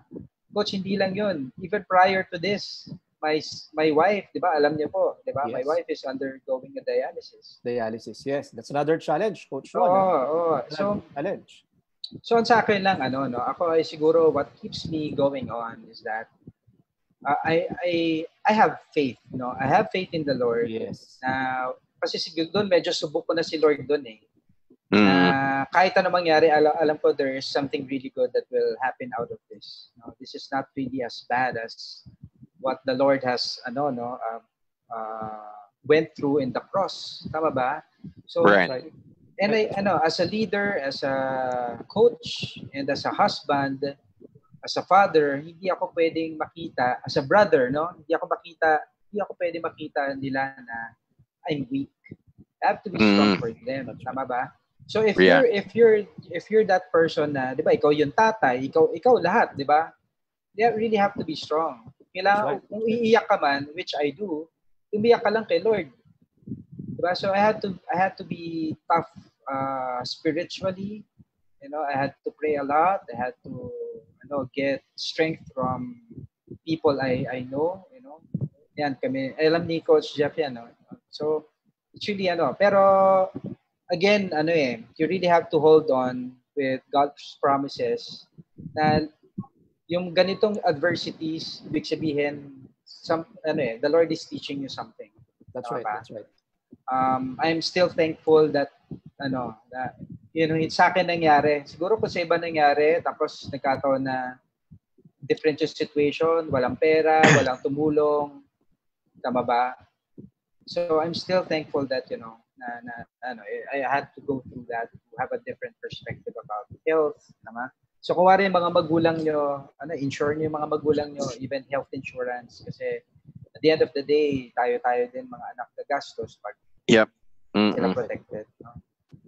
Coach, hindi lang yun. Even prior to this, my wife, di ba? Alam niyo po, di ba? Yes. My wife is undergoing a dialysis. Dialysis, yes. That's another challenge, Coach Ron. So, challenge. So, sa akin lang, ako ay siguro what keeps me going on is that I have faith, I have faith in the Lord. Yes. Kasi siguro doon, medyo subok ko na si Lord doon kahit ano mangyari, alam ko there is something really good that will happen out of this. This is not really as bad as what the Lord has went through in the cross. Tama ba? So, and as a leader, as a coach, and as a husband, as a father, hindi ako pwedeng makita, as a brother, hindi ako pwedeng makita nila na I'm weak. I have to be strong for them. Tama ba? So if you're that person na, 'di ba, ikaw yung tatay, ikaw lahat, 'di ba? You really have to be strong. Kailangan kung iiyak ka man, which I do, umiyak ka lang kay Lord. 'Di ba? So I had to be tough spiritually. I had to pray a lot. I had to get strength from people I know, yan kami, alam ni Coach Jeff yan, no? So, it's really pero again, you really have to hold on with God's promises na yung ganitong adversities, ibig sabihin, the Lord is teaching you something. That's right. That's right. I'm still thankful that sa akin nangyari. Siguro kung sa iba nangyari, tapos nagkataon na different yung situation, walang pera, walang tumulong, tama ba? So I'm still thankful that I had to go through that to have a different perspective about health, tama? So kung wari mga magulang nyo, insure nyo yung mga magulang nyo, even health insurance, kasi at the end of the day, tayo din mga anak na gastos pag sila protected. No?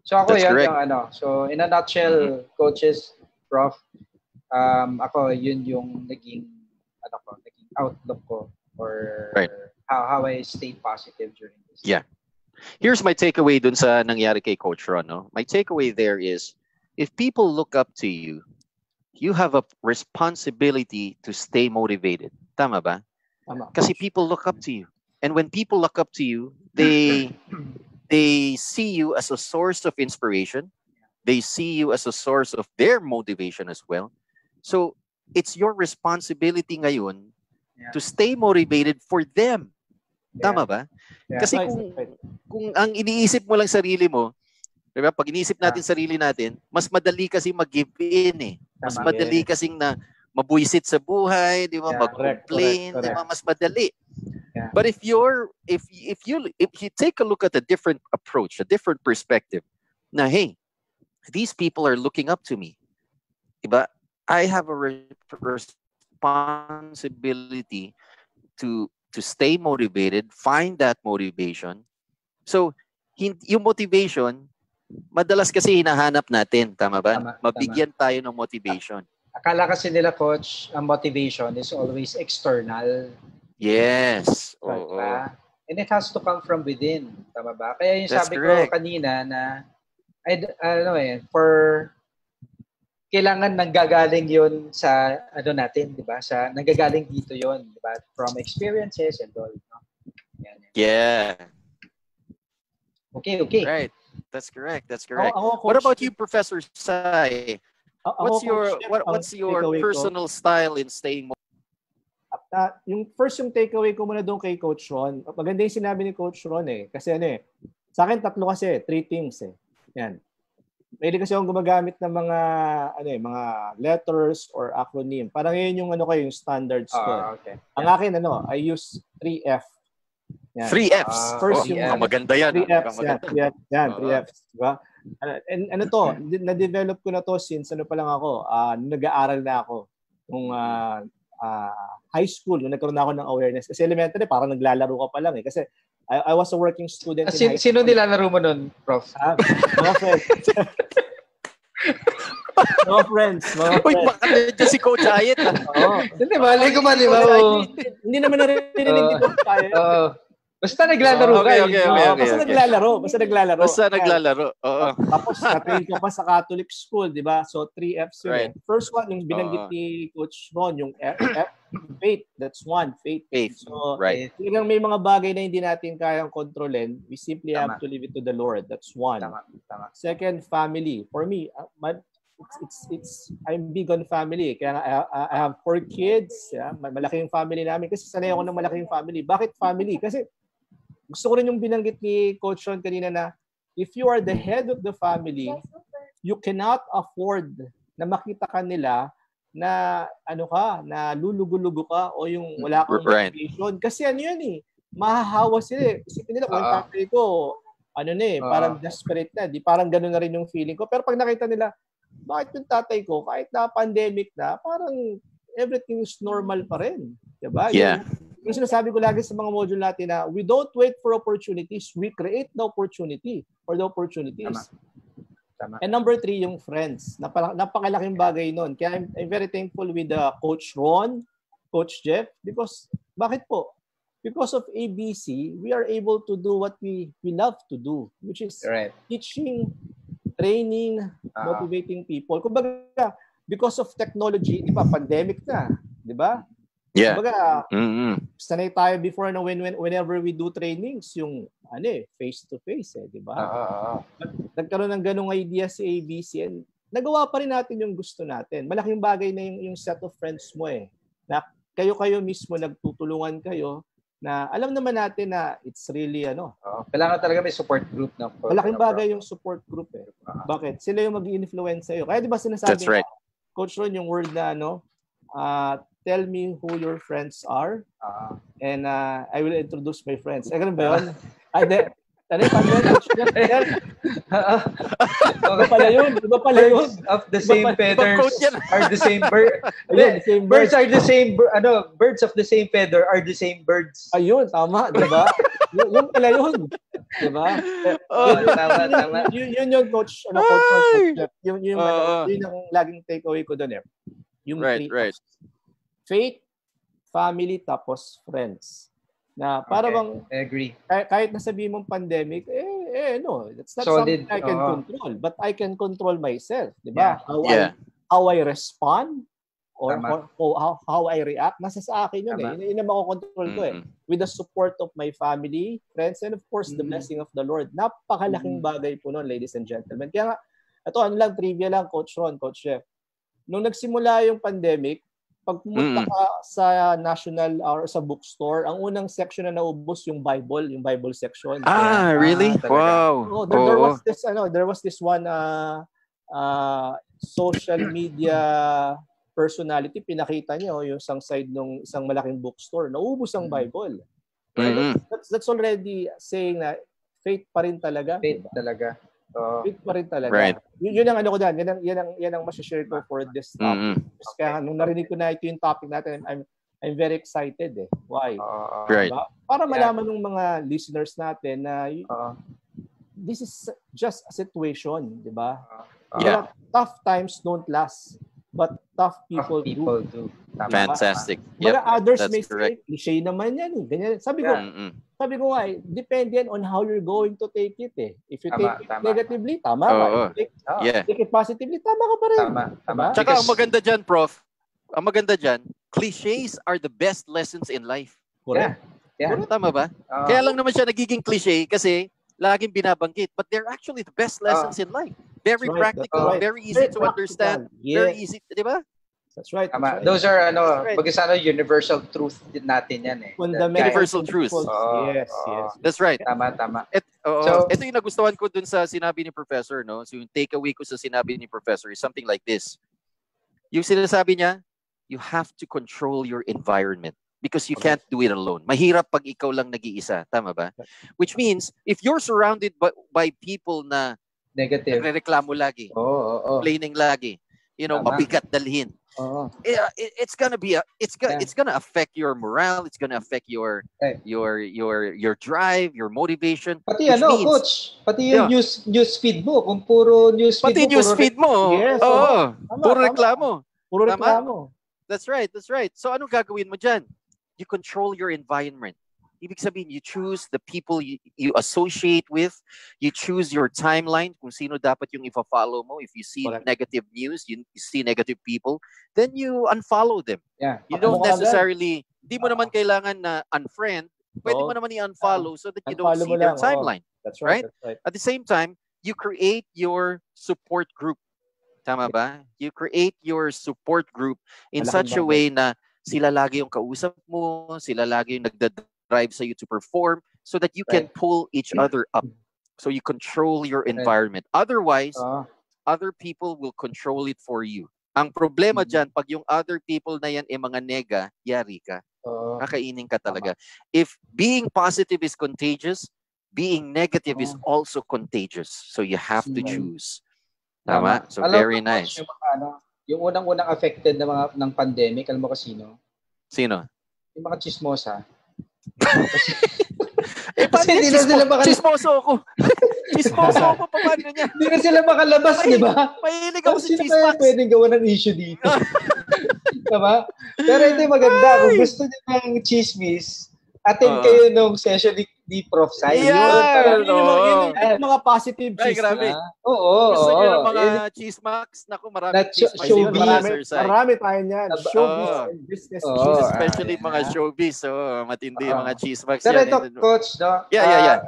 So ako so in a nutshell, coaches, prof, ako yun yung naging outlook ko or how I stayed positive during this. Yeah. Here's my takeaway dun sa nangyari kay Coach Ron. No? My takeaway there is, if people look up to you, you have a responsibility to stay motivated. Tama ba? Tama. Kasi people look up to you. And when people look up to you, they see you as a source of inspiration. They see you as a source of their motivation as well. So, it's your responsibility ngayon to stay motivated for them. Tama ba? Yeah. Kasi kung ang iniisip mo lang sarili mo, diba? Pag iniisip natin sarili natin, mas madali kasi mag-give in eh. Mas madali kasing na mabuisit sa buhay, di ba? Mag-complain, di ba? Mas madali. Yeah. But if you take a look at a different approach, a different perspective, na hey, these people are looking up to me. Diba? I have a responsibility to stay motivated, find that motivation. So, yung motivation, madalas kasi hinahanap natin, tama ba? Mabigyan tayo ng motivation. Akala kasi nila, Coach, ang motivation is always external. Yes. Diba? And it has to come from within. Tama ba? Kaya yung That's sabi correct. ko kanina na, kailangan nanggagaling yun sa natin, di ba? Sa nanggagaling dito yun, di ba? From experiences and all. No? Yan. Yeah. Okay. Right. That's correct. Ako, What Coach, about you, Professor Sai? What's your personal style in staying motivated? Yung takeaway ko muna doon kay Coach Ron. Maganda yung sinabi ni Coach Ron eh. Kasi sa akin 3 kasi, 3 things eh. Yan. Pwede kasi akong gumagamit ng mga letters or acronym. Parang yun yung yung standards ko. Okay. Ang akin I use 3F. Yan. 3Fs. First, maganda yan. 3Fs. Yan, 3Fs. Diba? And na-develop ko na to since pa lang ako. Nag-aaral na ako. Nung high school, nung nagkaroon na ako ng awareness. Kasi elementary, parang naglalaro ka pa lang eh. Kasi I was a working student in high school. Sino nilalaro mo nun, Prof? Mga friends. Mga friends. Uy, baka nandiyan si Coach Ayet. Oo. Hindi, mali ko di ba? Hindi naman narinig ni Coach Ayet. Basta naglalaro ka. Okay. Basta naglalaro. Basta naglalaro. Oo. Tapos natrain ko pa sa Catholic school, di ba? So 3Fs yun. Right. First one, yung binanggit ni Coach Ron, yung F, faith. That's one, faith. So, right. Talagang may mga bagay na hindi natin kayang kontrolin. We simply have to leave it to the Lord. That's one. Tama. Second, family. For me, I'm big on family. Kaya I have 4 kids. Yeah? Malaking family namin. Kasi sanay ako ng malaking family. Bakit family? Kasi gusto ko rin yung binanggit ni Coach Ron kanina na if you are the head of the family, you cannot afford na makita ka nila na na lulugo-lugo ka o yung wala kang motivation. Kasi yan eh. Mahahawa sila eh. Isipin nila kung yung tatay ko, parang desperate na. Di parang gano'n na rin yung feeling ko. Pero pag nakita nila, bakit yung tatay ko, kahit na pandemic na, parang everything is normal pa rin. Diba? Yeah. Yung sinasabi ko lagi sa mga module natin na we don't wait for opportunities, we create the opportunity or the opportunities. Tama. And number 3, yung friends. Napakalaking bagay nun. Kaya I'm very thankful with Coach Ron, Coach Jeff, because, bakit po? Because of ABC, we are able to do what we love to do, which is teaching, training, motivating people. Kumbaga, because of technology, di ba, pandemic na, di ba? Yeah. Kumbaga, Mm-mm. sanay tayo before na whenever we do trainings, yung face-to-face, di ba? Nagkaroon ng ganung idea si ABC and nagawa pa rin natin yung gusto natin. Malaking bagay na yung set of friends mo na kayo mismo nagtutulungan kayo na alam naman natin na it's really Kailangan talaga may support group na. Malaking bagay yung support group Bakit? Sila yung mag-i-influence sa'yo. Kaya di ba sinasabi That's right. Coach Ron, yung word na tell me who your friends are and I will introduce my friends. Ganun ba yun? Iba pala yun. Birds of the same feathers are the same bird. Birds are the same birds of the same feather are the same birds. Ayun, tama, 'di ba? Yun pala yun. 'Di ba? Tama. Yun yung coach, coach. Yun ang laging takeaway ko doon Yung right. Faith, family, tapos friends. Na para bang agree. Kahit nasabihin mong pandemic, that's not solid. Something I can control, but I can control myself, 'di ba? Yeah. How I respond or how I react, nasa sa akin yun Yun ang makokontrol ko with the support of my family, friends, and of course the blessing of the Lord. Napakalaking bagay po noon, ladies and gentlemen. Kaya nga, ito trivia lang, Coach Ron, Coach Jeff. Nung nagsimula yung pandemic, pag pumunta ka sa national or sa bookstore, ang unang section na naubos yung Bible section. Really? Wow. There was this one social media personality, pinakita niyo yung isang side ng isang malaking bookstore, naubos ang Bible. That's already saying na faith pa rin talaga. Faith talaga. Faith pa rin talaga. Right. Yun ang ko dyan. Yan ang masashare ko for this topic. Kaya nung narinig ko na ito yung topic natin, I'm very excited Why? Right. Diba? Para malaman ng mga listeners natin na this is just a situation, di ba? Tough times don't last, but tough people do. Fantastic. Mga others may correct. say, cliche naman yan Ganyan. Sabi ko nga, depende yan on how you're going to take it If you take it negatively, tama ka. If you take it positively, tama ka pa rin. Tama. Tsaka ang maganda dyan, Prof, cliches are the best lessons in life. Correct. Yeah. Tama ba? Kaya lang naman siya nagiging cliche kasi laging binabanggit. But they're actually the best lessons in life. Very practical, very easy to understand, very easy, di ba? That's right. Tama. Those are universal truth din natin yan Universal truth. Yes. That's right. Tama. Ito yung nagustuhan ko dun sa sinabi ni Professor, no? So yung takeaway ko sa sinabi ni Professor is something like this. Yung sinasabi niya, you have to control your environment because you can't do it alone. Mahirap pag ikaw lang nag-iisa. Tama ba? Which means, if you're surrounded by people na negative, nagrereklamo lagi, complaining lagi, mabigat dalhin. It's gonna affect your morale. It's gonna affect your drive, your motivation. Pati coach, pati yung news feed mo, kung puro news feed mo. Pati news feed mo. Yes. Puro reklamo. Puro reklamo. That's right. So ano gagawin mo dyan? You control your environment. Ibig sabihin, you choose the people you associate with. You choose your timeline, kung sino dapat yung i-follow mo. If you see negative news, you see negative people, then you unfollow them. Yeah. You don't necessarily, di mo naman kailangan na unfriend, pwede mo naman i-unfollow so that you don't see their timeline. That's right. At the same time, you create your support group. Tama ba? You create your support group in such a way na sila lagi yung kausap mo, sila lagi yung drive sa you to perform so that you can pull each other up. So you control your environment. Otherwise, other people will control it for you. Ang problema dyan, pag yung other people na yan mga nega, yari ka. Kakainin ka talaga. If being positive is contagious, being negative is also contagious. So you have to choose. Tama? So very nice. Yung unang-unang affected ng pandemic, alam mo sino? Sino? Yung mga chismosa. Kasi hindi na sila chismoso ako. Chismoso ako, paano niya? Hindi na sila makalabas, di ba? Mahilig ako sa chismas. Sino kaya pwedeng gawa ng issue dito? Diba? Pero ito yung maganda. Kung gusto niyo ng chismis, attend kayo nung session ni Prof. Sai. Yeah! Yun yung mga positive Ay, chismis. grabe. Oo. Gusto niyo ng mga chismax? Naku, marami Na chismax. showbiz. Marami tayo niyan. Showbiz Oo. and business Oo. chismis. Especially mga showbiz. Matindi yung mga chismax Pero yan. ito, Coach, no? Yeah.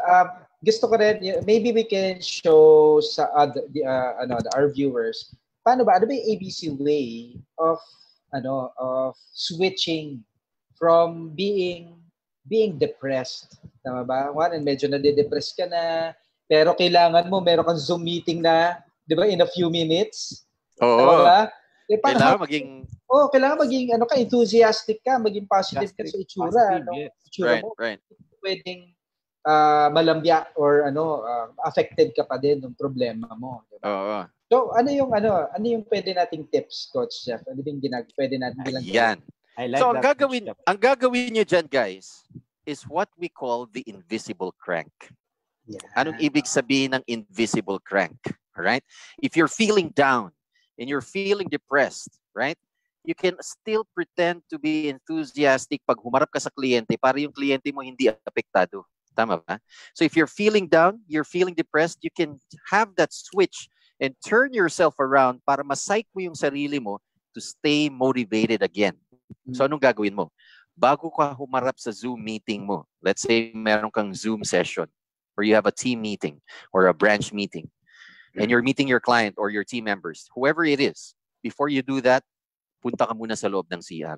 Gusto ko rin, maybe we can show sa our viewers, paano ba, ano ba yung ABC way of switching from being depressed. Tama ba? One, medyo nade-depress ka na, pero kailangan mo, meron kang Zoom meeting na, di ba, in a few minutes. Oo. Tama ba? Kailangan maging enthusiastic ka, maging positive ka sa itsura. Itsura mo. Right. Pwedeng malambya or affected ka pa din ng problema mo. Diba? Oo. So, ano yung pwede nating tips, Coach Jeff? Ano yung pwede natin bilang Yan. Like So, ang gagawin nyo dyan, guys, is what we call the invisible crank. Yeah. Anong ibig sabihin ng invisible crank? Alright? If you're feeling down and you're feeling depressed, right? You can still pretend to be enthusiastic pag humarap ka sa kliyente para yung kliyente mo hindi apektado. Tama ba? So if you're feeling down, you're feeling depressed, you can have that switch and turn yourself around para ma-psych mo yung sarili mo to stay motivated again. So anong gagawin mo? Bago ka humarap sa Zoom meeting mo, let's say meron kang Zoom session or you have a team meeting or a branch meeting and you're meeting your client or your team members, whoever it is, before you do that, punta ka muna sa loob ng CR.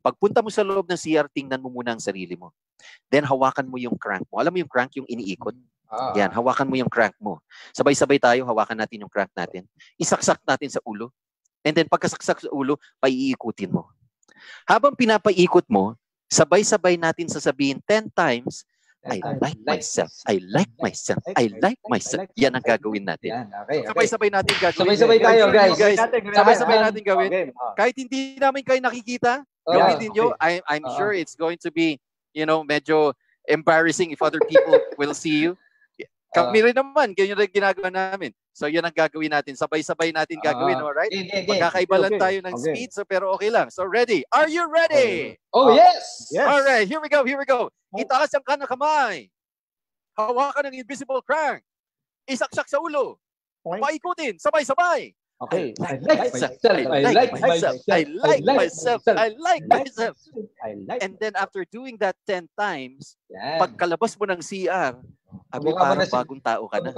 Pagpunta mo sa loob ng CR, tingnan mo muna ang sarili mo. Then hawakan mo yung crank mo. Alam mo yung crank, yung iniikot? Yan, hawakan mo yung crank mo. Sabay-sabay tayo, hawakan natin yung crank natin. Isaksak natin sa ulo. And then pagkasaksak sa ulo, paiikutin mo. Habang pinapaikot mo, sabay-sabay natin sasabihin 10 times, I like myself. I like myself. I like myself. Yan ang gagawin natin. Yan, okay. Sabay-sabay natin gagawin. Sabay-sabay tayo, guys. Sabay-sabay natin gawin. Kahit hindi namin kayo nakikita, gawin din nyo. I'm sure it's going to be, medyo embarrassing if other people will see you. Kami rin naman, ganyan rin ginagawa namin. So yun ang gagawin natin. Sabay-sabay natin gagawin, alright? Magkakaiba lang tayo ng speed, pero okay lang. So ready? Are you ready? Oh, yes! Alright, here we go. Itaas ang kanang kamay. Hawakan ng invisible crank. Isaksak sa ulo. Paikutin, sabay-sabay. Okay. I like myself. And then after doing that 10 times, pagkalabas mo ng CR, abi Kamukha mo parang na bagong tao ka na.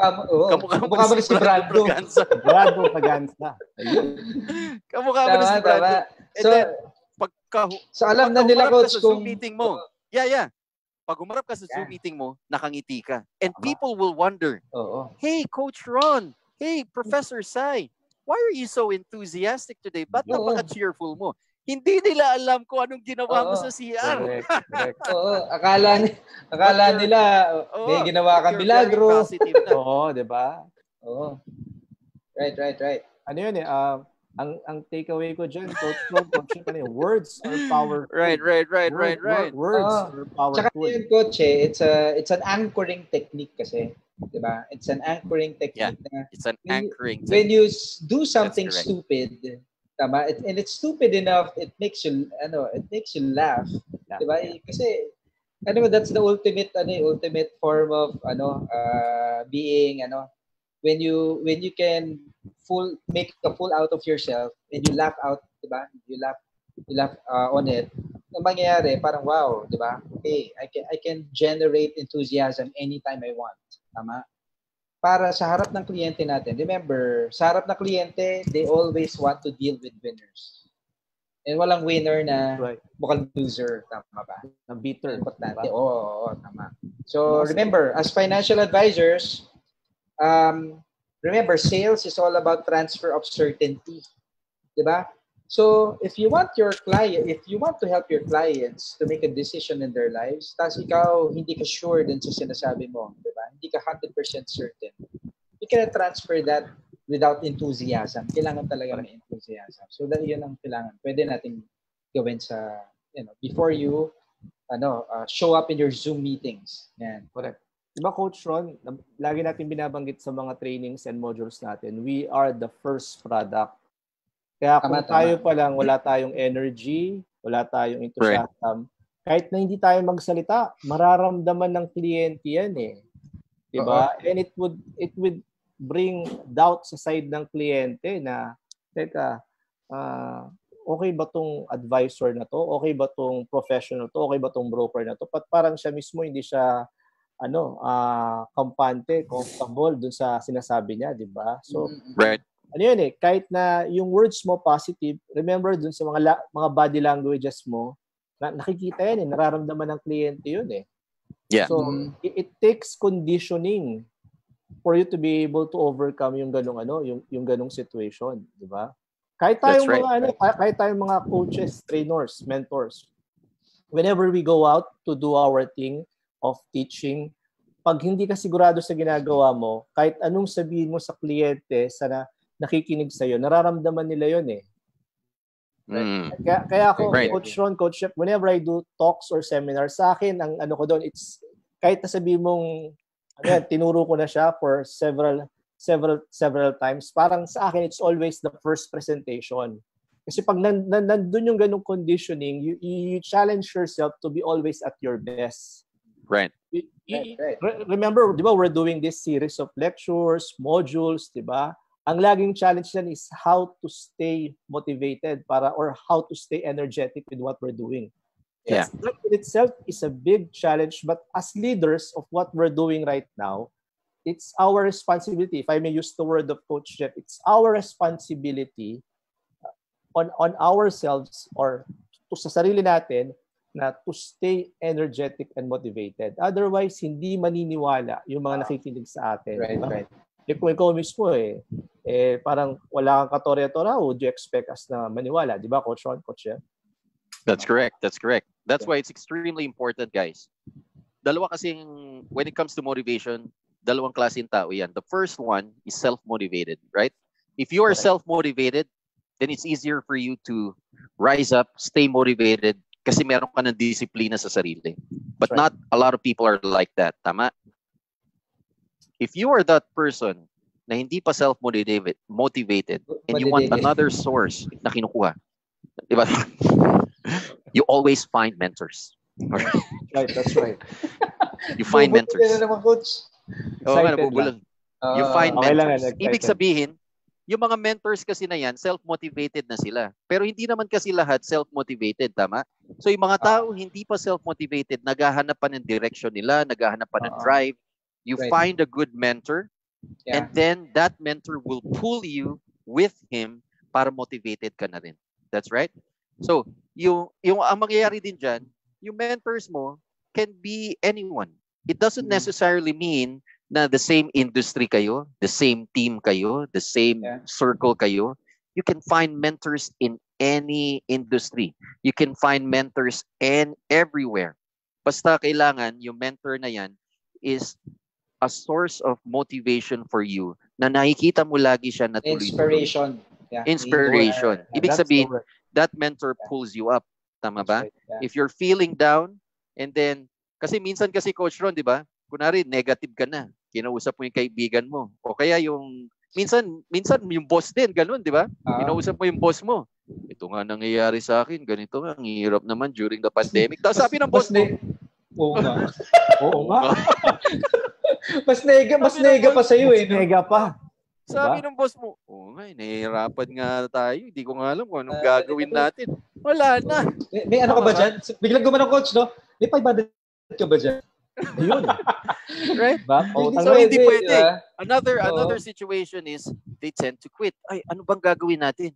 Kamukha mo na si Brando. Brando Paganza. Kamukha mo na si Brando. And then, so alam na nila, Coach, kung meeting mo. Yeah. Pag umarap ka sa Zoom meeting mo, nakangiti ka. And people will wonder, hey, Coach Ron, hey, Professor Sai, why are you so enthusiastic today? Ba't napaka-cheerful mo? Hindi nila alam kung anong ginawa mo sa CR. Correct. Akala nila may ginawa kang milagro. Oo, di ba? Oo. Right. Ano yun ang takeaway ko dyan, Coach, words are powerful. Right. Words are powerful. Tsaka yun, Coach, it's an anchoring technique kasi. Diba? It's an anchoring technique. Yeah, it's an anchoring technique. When you do something stupid, tama, and it's stupid enough, it makes you laugh. Diba? Kasi that's the ultimate form of being when you can make a fool out of yourself and you laugh out, diba? You laugh on it. Ang mangyayari, parang wow, diba? Okay, I can generate enthusiasm anytime I want. Tama? Para sa harap ng kliyente natin, remember, sa harap ng kliyente, they always want to deal with winners. And walang winner na mukhang loser. Tama ba? Na bitter. Importante. Oo, tama. So, remember, as financial advisors, remember, sales is all about transfer of certainty. Diba? So, if you want to help your clients to make a decision in their lives, tapos ikaw hindi ka sure din sa sinasabi mo, diba? Hindi ka 100% certain. You cannot transfer that without enthusiasm. Kailangan talaga ng enthusiasm. So, yun ang kailangan. Pwede natin gawin sa, before you show up in your Zoom meetings. Yan. Correct. Diba, Coach Ron, lagi natin binabanggit sa mga trainings and modules natin, we are the first product. Kaya kung tayo pa lang, wala tayong energy, wala tayong enthusiasm, kahit na hindi tayo magsalita, mararamdaman ng kliyente yan eh. Diba? And it would bring doubt sa side ng kliyente na, teka, okay ba tong advisor na to? Okay ba tong professional to? Okay ba tong broker na to? Parang siya mismo hindi siya kampante, comfortable dun sa sinasabi niya, di ba? So, Right. ano yun eh, kahit na yung words mo positive, remember dun sa mga body languages mo, nakikita yan eh, nararamdaman ng kliyente yun eh. Yeah. So, it takes conditioning for you to be able to overcome yung ganung situation, di ba? Kahit tayong kahit tayong mga coaches, trainers, mentors, whenever we go out to do our thing of teaching, pag hindi ka sigurado sa ginagawa mo, kahit anong sabihin mo sa kliyente, sa nakikinig sa'yo, nararamdaman nila yun eh. Kaya ako, Coach Ron, Coach Jeff, whenever I do talks or seminars, sa akin, ang ano ko doon, it's, kahit nasabihin mong, tinuro ko na siya for several times, parang sa akin, it's always the first presentation. Kasi pag nandun yung ganung conditioning, you challenge yourself to be always at your best. Right. Remember, di ba, we're doing this series of lectures, modules, di ba? Ang laging challenge yan is how to stay motivated or how to stay energetic with what we're doing. Yeah. That in itself is a big challenge, but as leaders of what we're doing right now, it's our responsibility. If I may use the word of Coach Jeff, it's our responsibility on ourselves or sa sarili natin na to stay energetic and motivated. Otherwise, hindi maniniwala yung mga nakikinig sa atin. Right. Kung ikaw mismo parang wala kang katorya-tora, would you expect us na maniwala? Di ba, Coach Ron, Coach Jeff? That's correct. That's why it's extremely important, guys. Dalawa kasing, when it comes to motivation, dalawang klaseng tao yan. The first one is self-motivated, right? If you are self-motivated, then it's easier for you to rise up, stay motivated, kasi meron ka ng disiplina sa sarili. But not a lot of people are like that. Tama? If you are that person na hindi pa self-motivated and you want another source na kinukuha, diba? You always find mentors. Right, that's right. You find mentors. Naman, Coach. You find mentors. Ibig excited. sabihin, yung mga mentors kasi na yan, self-motivated na sila. Pero hindi naman kasi lahat self-motivated, tama? So yung mga tao hindi pa self-motivated, naghahanap pa ng direction nila, naghahanap pa ng drive. You find a good mentor, and then that mentor will pull you with him para motivated ka na rin. That's right. So, yung ang mangyayari din dyan, yung mentors mo can be anyone. It doesn't necessarily mean na the same industry kayo, the same team kayo, the same circle kayo. You can find mentors in any industry. You can find mentors everywhere. Basta kailangan yung mentor na yan is a source of motivation for you na nakikita mo lagi siya na tuloy-tuloy. Inspiration. Yeah. Inspiration. Ibig sabihin, that mentor pulls you up. Tama ba? If you're feeling down, and then, kasi minsan kasi Coach Ron, di ba? Kunwari, negative ka na. Kinausap mo yung kaibigan mo. O kaya yung, minsan yung boss din, ganun, di ba? Kinausap mo yung boss mo. Ito nga nangyayari sa akin, ganito nga, ang hirap naman during the pandemic. Tapos sabi ng boss mo, Oo nga. Mas nega pa sa'yo eh. Nega pa. Sabi ng boss mo, nahihirapan nga tayo. Hindi ko nga alam kung anong gagawin natin. Wala na. May ano ka ba dyan? Biglang gumanong coach, no? May 500 ka ba dyan? Yun. Right? So, hindi pwede. Another situation is, they tend to quit. Ay, ano bang gagawin natin?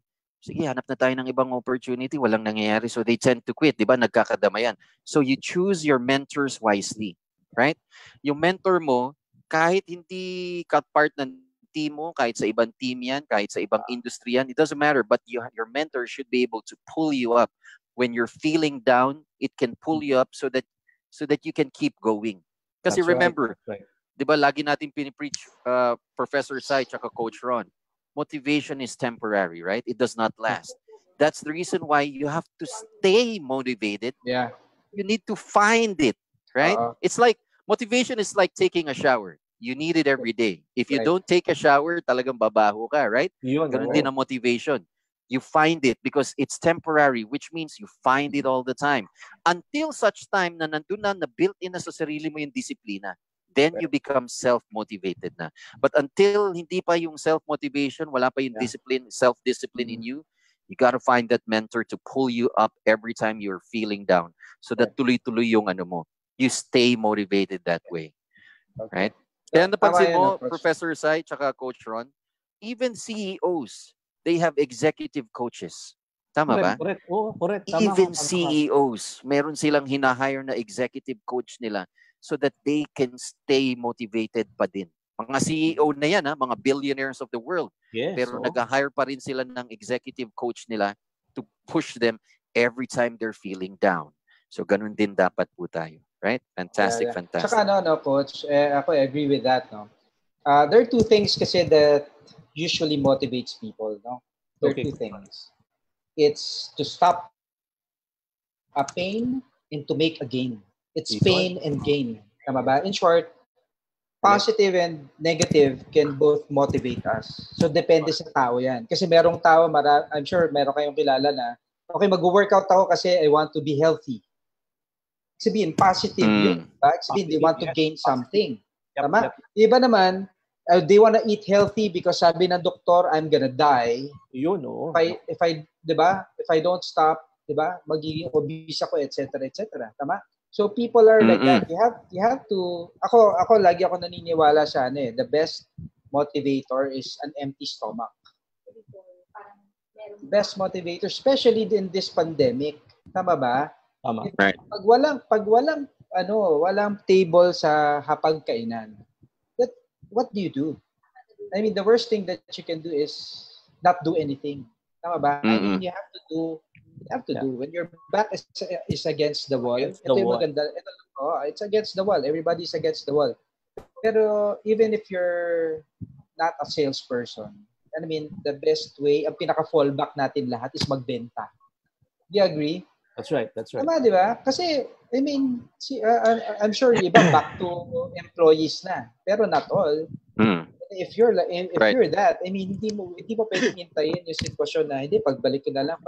Sige, hanap na tayo ng ibang opportunity. Walang nangyayari. So they tend to quit. Diba? Nagkakadamayan. So you choose your mentors wisely. Right? Yung mentor mo, kahit hindi ka part ng team mo, kahit sa ibang team yan, kahit sa ibang industry yan, it doesn't matter. But your mentor should be able to pull you up. When you're feeling down, it can pull you up so that you can keep going. Kasi remember, diba, lagi natin pinipreach Professor Sai tsaka Coach Ron, motivation is temporary, right? It does not last. That's the reason why you have to stay motivated. Yeah. You need to find it, right? It's like, motivation is like taking a shower. You need it every day. If you don't take a shower, talagang babaho ka, right? Ganun din ang motivation. You find it because it's temporary, which means you find it all the time. Until such time na nandun na built-in na sa sarili mo yung disiplina. Then you become self-motivated na. But until hindi pa yung self-motivation, wala pa yung discipline, self-discipline in you, you gotta find that mentor to pull you up every time you're feeling down. So that tuloy-tuloy yung ano mo. You stay motivated that way. Right? Kaya napansin mo, Professor Sai, tsaka Coach Ron, even CEOs, they have executive coaches. Tama ba? Correct. Oh, correct. Tama, Even CEOs, meron silang hinahire na executive coach nila so that they can stay motivated pa din. Mga CEO na yan, mga billionaires of the world. Yes, Pero nag-hire pa rin sila ng executive coach nila to push them every time they're feeling down. So ganun din dapat po tayo. Right? Fantastic, fantastic. Saka Coach, ako I agree with that. No? There are two things kasi that usually motivates people. No? There are two things. It's to stop a pain and to make a gain. It's pain and gain. Tama ba? In short, positive and negative can both motivate us. So, depende sa tao yan. Kasi merong tao, I'm sure meron kayong kilala na, okay, mag-workout ako kasi I want to be healthy. Sabihin, positive yun. Sabihin, they want to gain something. Tama? Iba naman, they want to eat healthy because sabi ng doktor, I'm gonna die. Yun, no? If I don't stop, diba, magiging obese ako, etc., etc. Tama? So people are like that. You have to. Ako lagi ako naniniwala sa the best motivator is an empty stomach. Best motivator, especially in this pandemic. Tama ba? Tama. Right. Pag walang table sa hapagkainan. What do you do? I mean, the worst thing that you can do is not do anything. Tama ba? I mean, you have to do when your back is against the wall. It's against the wall. Everybody's against the wall. Pero even if you're not a salesperson, I mean, the best way, ang pinaka-fallback natin lahat is magbenta. Do you agree? That's right. Tama, di ba? Kasi, I mean, I'm sure iba back to employees na. Pero not all. If you're that, I mean, hindi mo pwedeng hintayin yung sitwasyon na, hindi, pagbalik ko na lang.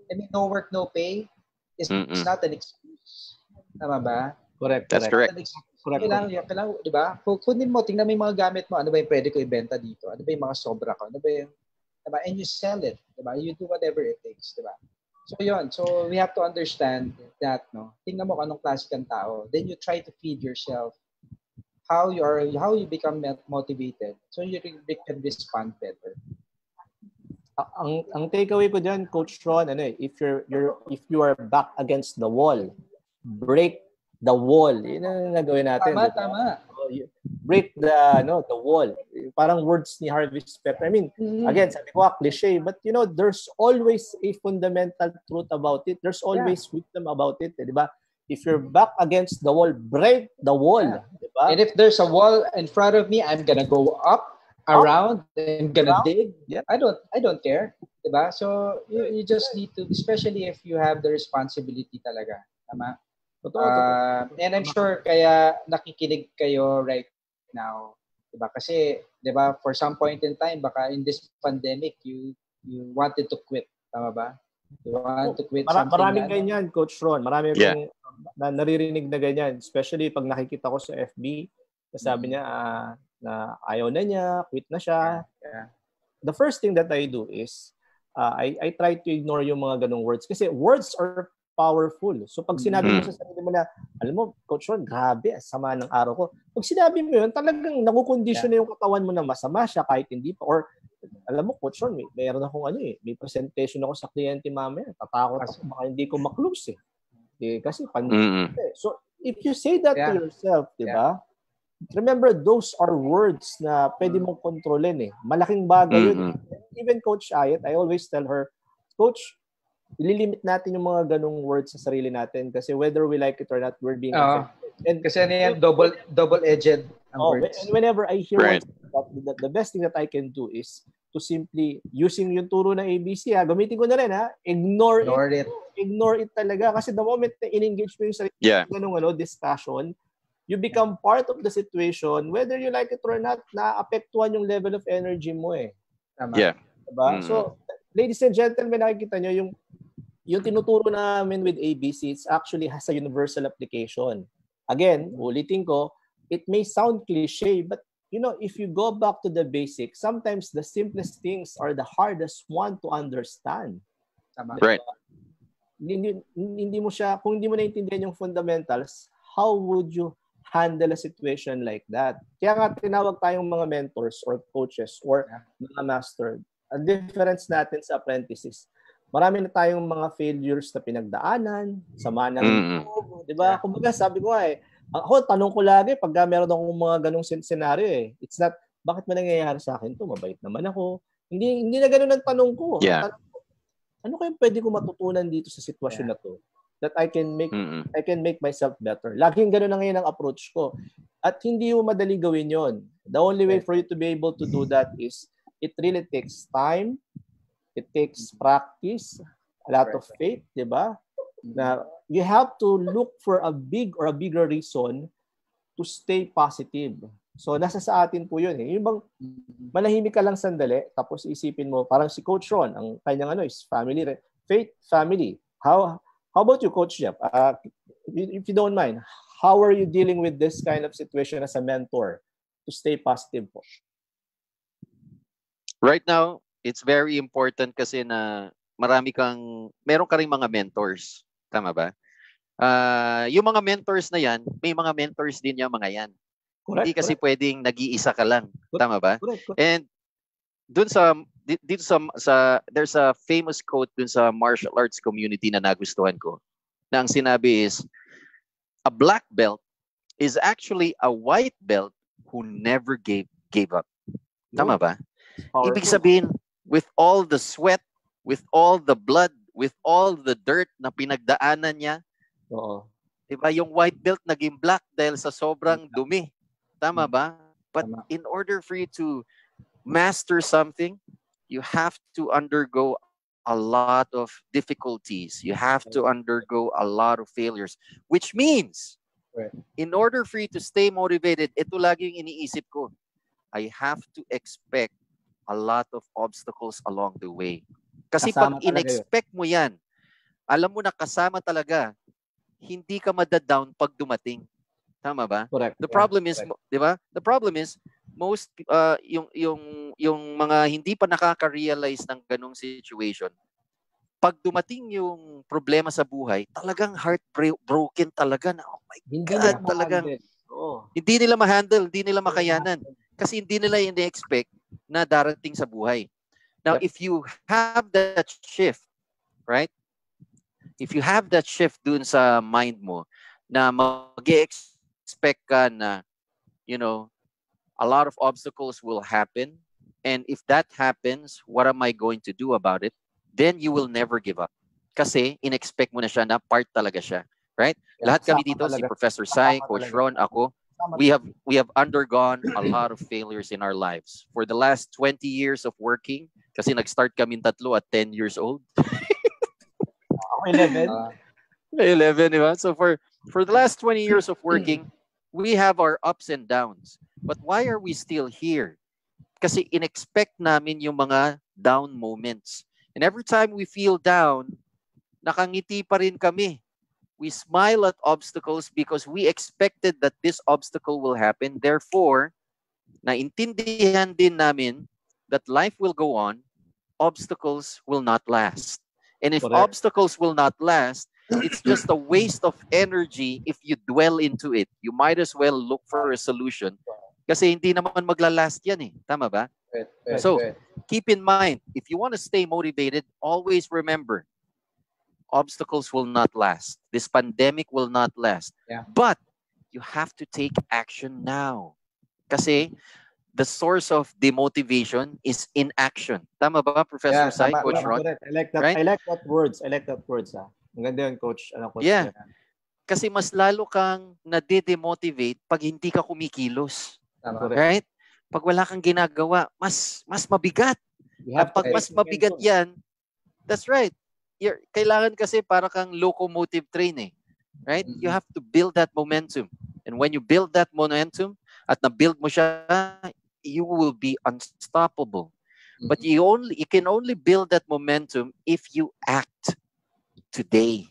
I mean, no work, no pay is not an excuse. Tama ba? Correct. That's correct. Kailangan, di ba? Kunin mo, tingnan mo yung mga gamit mo. Ano ba yung pwede ko ibenta dito? Ano ba yung mga sobra ko? Ano ba yung, diba? And you sell it. Diba? You do whatever it takes. Diba? So, yun. So, we have to understand that, no? Tingnan mo anong klase kang tao. Then you try to feed yourself how you become motivated so you can respond better. Ang takeaway ko diyan, Coach Ron, if you are back against the wall, break the wall. Yun ang gagawin natin. Tama. Break the wall. Parang words ni Harvey Specter. I mean, again, sabi ko, cliche, but there's always a fundamental truth about it. There's always wisdom about it, di ba? If you're back against the wall, break the wall, di ba? And if there's a wall in front of me, I'm gonna go up, around, I'm gonna dig. Yeah. I don't care, di ba? So you just need to, especially if you have the responsibility talaga, tama? And I'm sure kaya nakikinig kayo right now, diba? Kasi, diba, for some point in time, baka in this pandemic, you wanted to quit, tama ba? You want to quit something. Maraming ganyan, Coach Ron. Marami akong naririnig na ganyan, especially pag nakikita ko sa FB, sabi niya na ayaw na niya, quit na siya. Yeah. The first thing that I do is, I try to ignore yung mga ganong words. Kasi words are powerful. So pag sinabi mo sa sarili mo na, alam mo, Coach Ron, grabe, sama ng araw ko. Pag sinabi mo yun, talagang nakukondisyon na yung katawan mo na masama siya kahit hindi pa. Or, alam mo, Coach Ron, mayroon akong may presentation ako sa kliyente mamaya. Tatakot ako, baka hindi ko maklose kasi pandemic. So, if you say that to yourself, di ba? Remember, those are words na pwede mong kontrolin Malaking bagay yun. Even Coach Ayet, I always tell her, Coach, ililimit natin yung mga ganong words sa sarili natin kasi whether we like it or not, we're being affected. And kasi double-edged ang words. And whenever I hear words, the best thing that I can do is to simply, using yung turo ng ABC, gamitin ko na rin, ignore it. Ignore it talaga. Kasi the moment na in-engage mo yung sarili ganong discussion, you become part of the situation, whether you like it or not, na-apektuhan yung level of energy mo Tama. Diba? So, ladies and gentlemen, nakikita nyo yung tinuturo namin with ABC, it actually has a universal application. Again, ulitin ko, it may sound cliche, but if you go back to the basics, sometimes the simplest things are the hardest one to understand. Tama. Right. Hindi mo siya, kung hindi mo naintindihan yung fundamentals, how would you handle a situation like that? Kaya nga tinawag tayong mga mentors or coaches or mga master. Ang difference natin sa apprentices, marami na tayong mga failures na pinagdaanan, sama ng loob, di ba? Kumbaga sabi ko ako tanong ko lagi pag meron akong mga ganong senaryo It's not, bakit mo nangyayari sa akin to? Mabait naman ako. Hindi na ganun ang tanong ko. Yeah. Ano kayang pwede ko matutunan dito sa sitwasyon na to that I can make myself better? Laging ganun na ngayon ang approach ko. At hindi mo madali gawin yon. The only way for you to be able to do that is it really takes time, it takes practice, a lot of faith, di ba? Na you have to look for a bigger reason to stay positive. So nasa sa atin po yun Yung bang manahimik ka lang sandali tapos isipin mo parang si Coach Ron, ang kanyang is family, faith, family. How about you, Coach Jeff? If you don't mind, how are you dealing with this kind of situation as a mentor to stay positive po? Right now, it's very important kasi na meron ka ring mga mentors. Tama ba? Yung mga mentors na yan, may mga mentors din yung mga yan. Hindi kasi pwedeng nag-iisa ka lang. Tama ba? Correct. And dito sa there's a famous quote dun sa martial arts community na nagustuhan ko. Na ang sinabi is, a black belt is actually a white belt who never gave up. Tama ba? Ibig sabihin, with all the sweat, with all the blood, with all the dirt na pinagdaanan niya, diba, yung white belt naging black dahil sa sobrang dumi. Tama ba? But in order for you to master something, you have to undergo a lot of difficulties. You have to undergo a lot of failures, which means, in order for you to stay motivated, ito lagi yung iniisip ko, I have to expect a lot of obstacles along the way. Kasi pag in-expect mo yan, alam mo na kasama talaga, hindi ka madadown pag dumating. Tama ba? Correct. The problem is, di ba? The problem is, most, yung mga hindi pa nakaka-realize ng ganong situation, pag dumating yung problema sa buhay, talagang heartbroken talaga na, oh my God, talagang, hindi nila ma-handle, hindi nila makayanan. Kasi hindi nila ini-expect na darating sa buhay. Now, if you have that shift, right? If you have that shift dun sa mind mo, na mag-expect ka na, a lot of obstacles will happen. And if that happens, what am I going to do about it? Then you will never give up. Kasi in-expect mo na siya na part talaga siya. Right? Lahat kami dito, si Professor Sai, Coach Ron, ako, we have undergone a lot of failures in our lives. For the last 20 years of working, kasi nag-start kami tatlo at 10 years old. 11. 11, di ba? So for the last 20 years of working, we have our ups and downs. But why are we still here? Kasi in-expect namin yung mga down moments. And every time we feel down, nakangiti pa rin kami. We smile at obstacles because we expected that this obstacle will happen. Therefore, naintindihan din namin that life will go on, obstacles will not last. And if obstacles will not last, it's just a waste of energy if you dwell into it. You might as well look for a solution. Kasi hindi naman maglalast yan eh. Tama ba? So, keep in mind, if you want to stay motivated, always remember, obstacles will not last. This pandemic will not last. But you have to take action now. Kasi the source of demotivation is inaction. Tama ba, Professor Sai, Coach Ron? I like that. Right? I like that words. Ang ganda yun, Coach. Coach. Yeah. Kasi mas lalo kang nade-demotivate pag hindi ka kumikilos. Right? Pag wala kang ginagawa, mas mabigat. At pag mas mabigat yan, that's right. Kailangan kasi para kang locomotive train eh. Right? You have to build that momentum. And when you build that momentum, at na-build mo siya, you will be unstoppable. But you can only build that momentum if you act today,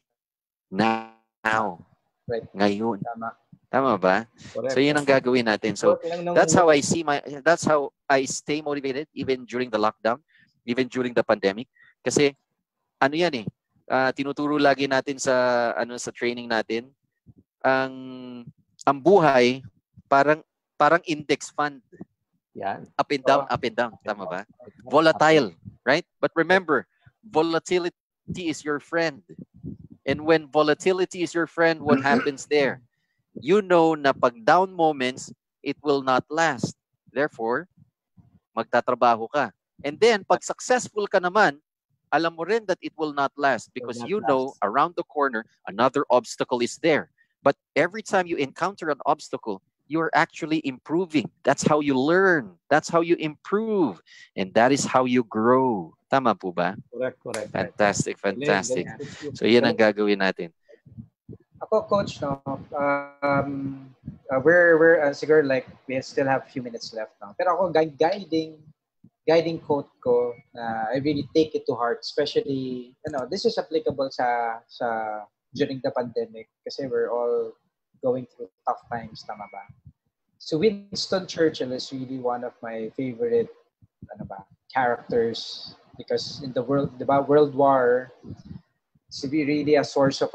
now, Right. ngayon. Tama. Tama ba? Correct. So yun ang gagawin natin. So Work lang ng that's how work. that's how I stay motivated even during the lockdown, even during the pandemic. Kasi ano yan eh, tinuturo lagi natin sa sa training natin, ang buhay parang index fund. Yan. Up and down, up and down. Tama ba? Volatile, right? But remember, volatility is your friend. And when volatility is your friend, what happens there? You know na pag down moments, it will not last. Therefore, magtatrabaho ka. And then, pag successful ka naman, alam mo rin that it will not last because you know around the corner, another obstacle is there. But every time you encounter an obstacle, you're actually improving. That's how you learn. That's how you improve. And that is how you grow. Tama po ba? Correct. Fantastic. So, yan ang gagawin natin. Ako, Coach, no, we're siguro like we still have a few minutes left now. Pero ako, guiding quote ko na I really take it to heart, especially, this is applicable sa during the pandemic kasi we're all going through tough times, tama ba? So Winston Churchill is really one of my favorite characters because in the World War, it's really a source of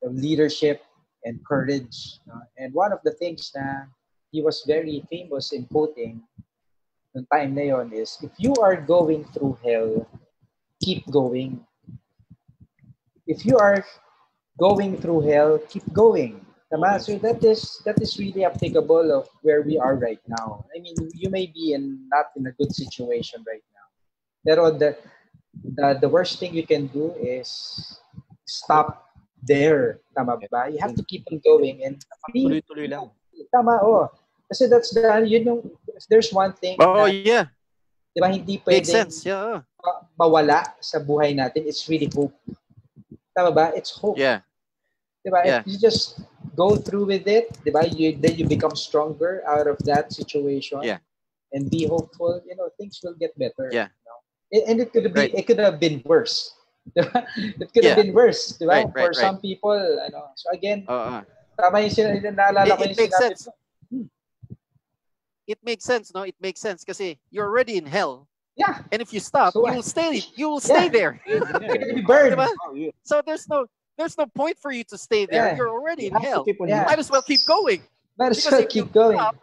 of leadership and courage. And one of the things na he was very famous in quoting noong time na yon is, if you are going through hell, keep going. If you are going through hell, keep going. Tama? So that is really applicable of where we are right now. I mean, you may be not in a good situation right now. Pero the worst thing you can do is stop there. Tama ba? You have to keep on going and Tuloy-tuloy lang. Tama, Kasi yun yung, if there's one thing Yeah. Di ba, hindi Makes pwedeng sense. Yeah. mawala sa buhay natin, it's really hope. Tama ba? It's hope. Yeah. Di ba? Yeah. If you just go through with it, di ba? Then you become stronger out of that situation. Yeah. And be hopeful, things will get better. Yeah. And it could have been worse. Diba? It could have been worse, di ba? For some people, So again, tama yung naalala ko yung sinabi ko. It makes sense, no? It makes sense kasi you're already in hell. Yeah. And if you stop, So you will stay there. You'll be burned. Diba? So there's no point for you to stay there. Yeah. You're already in hell. Yeah. Might as well keep going. Might as Because well if you keep going. stop,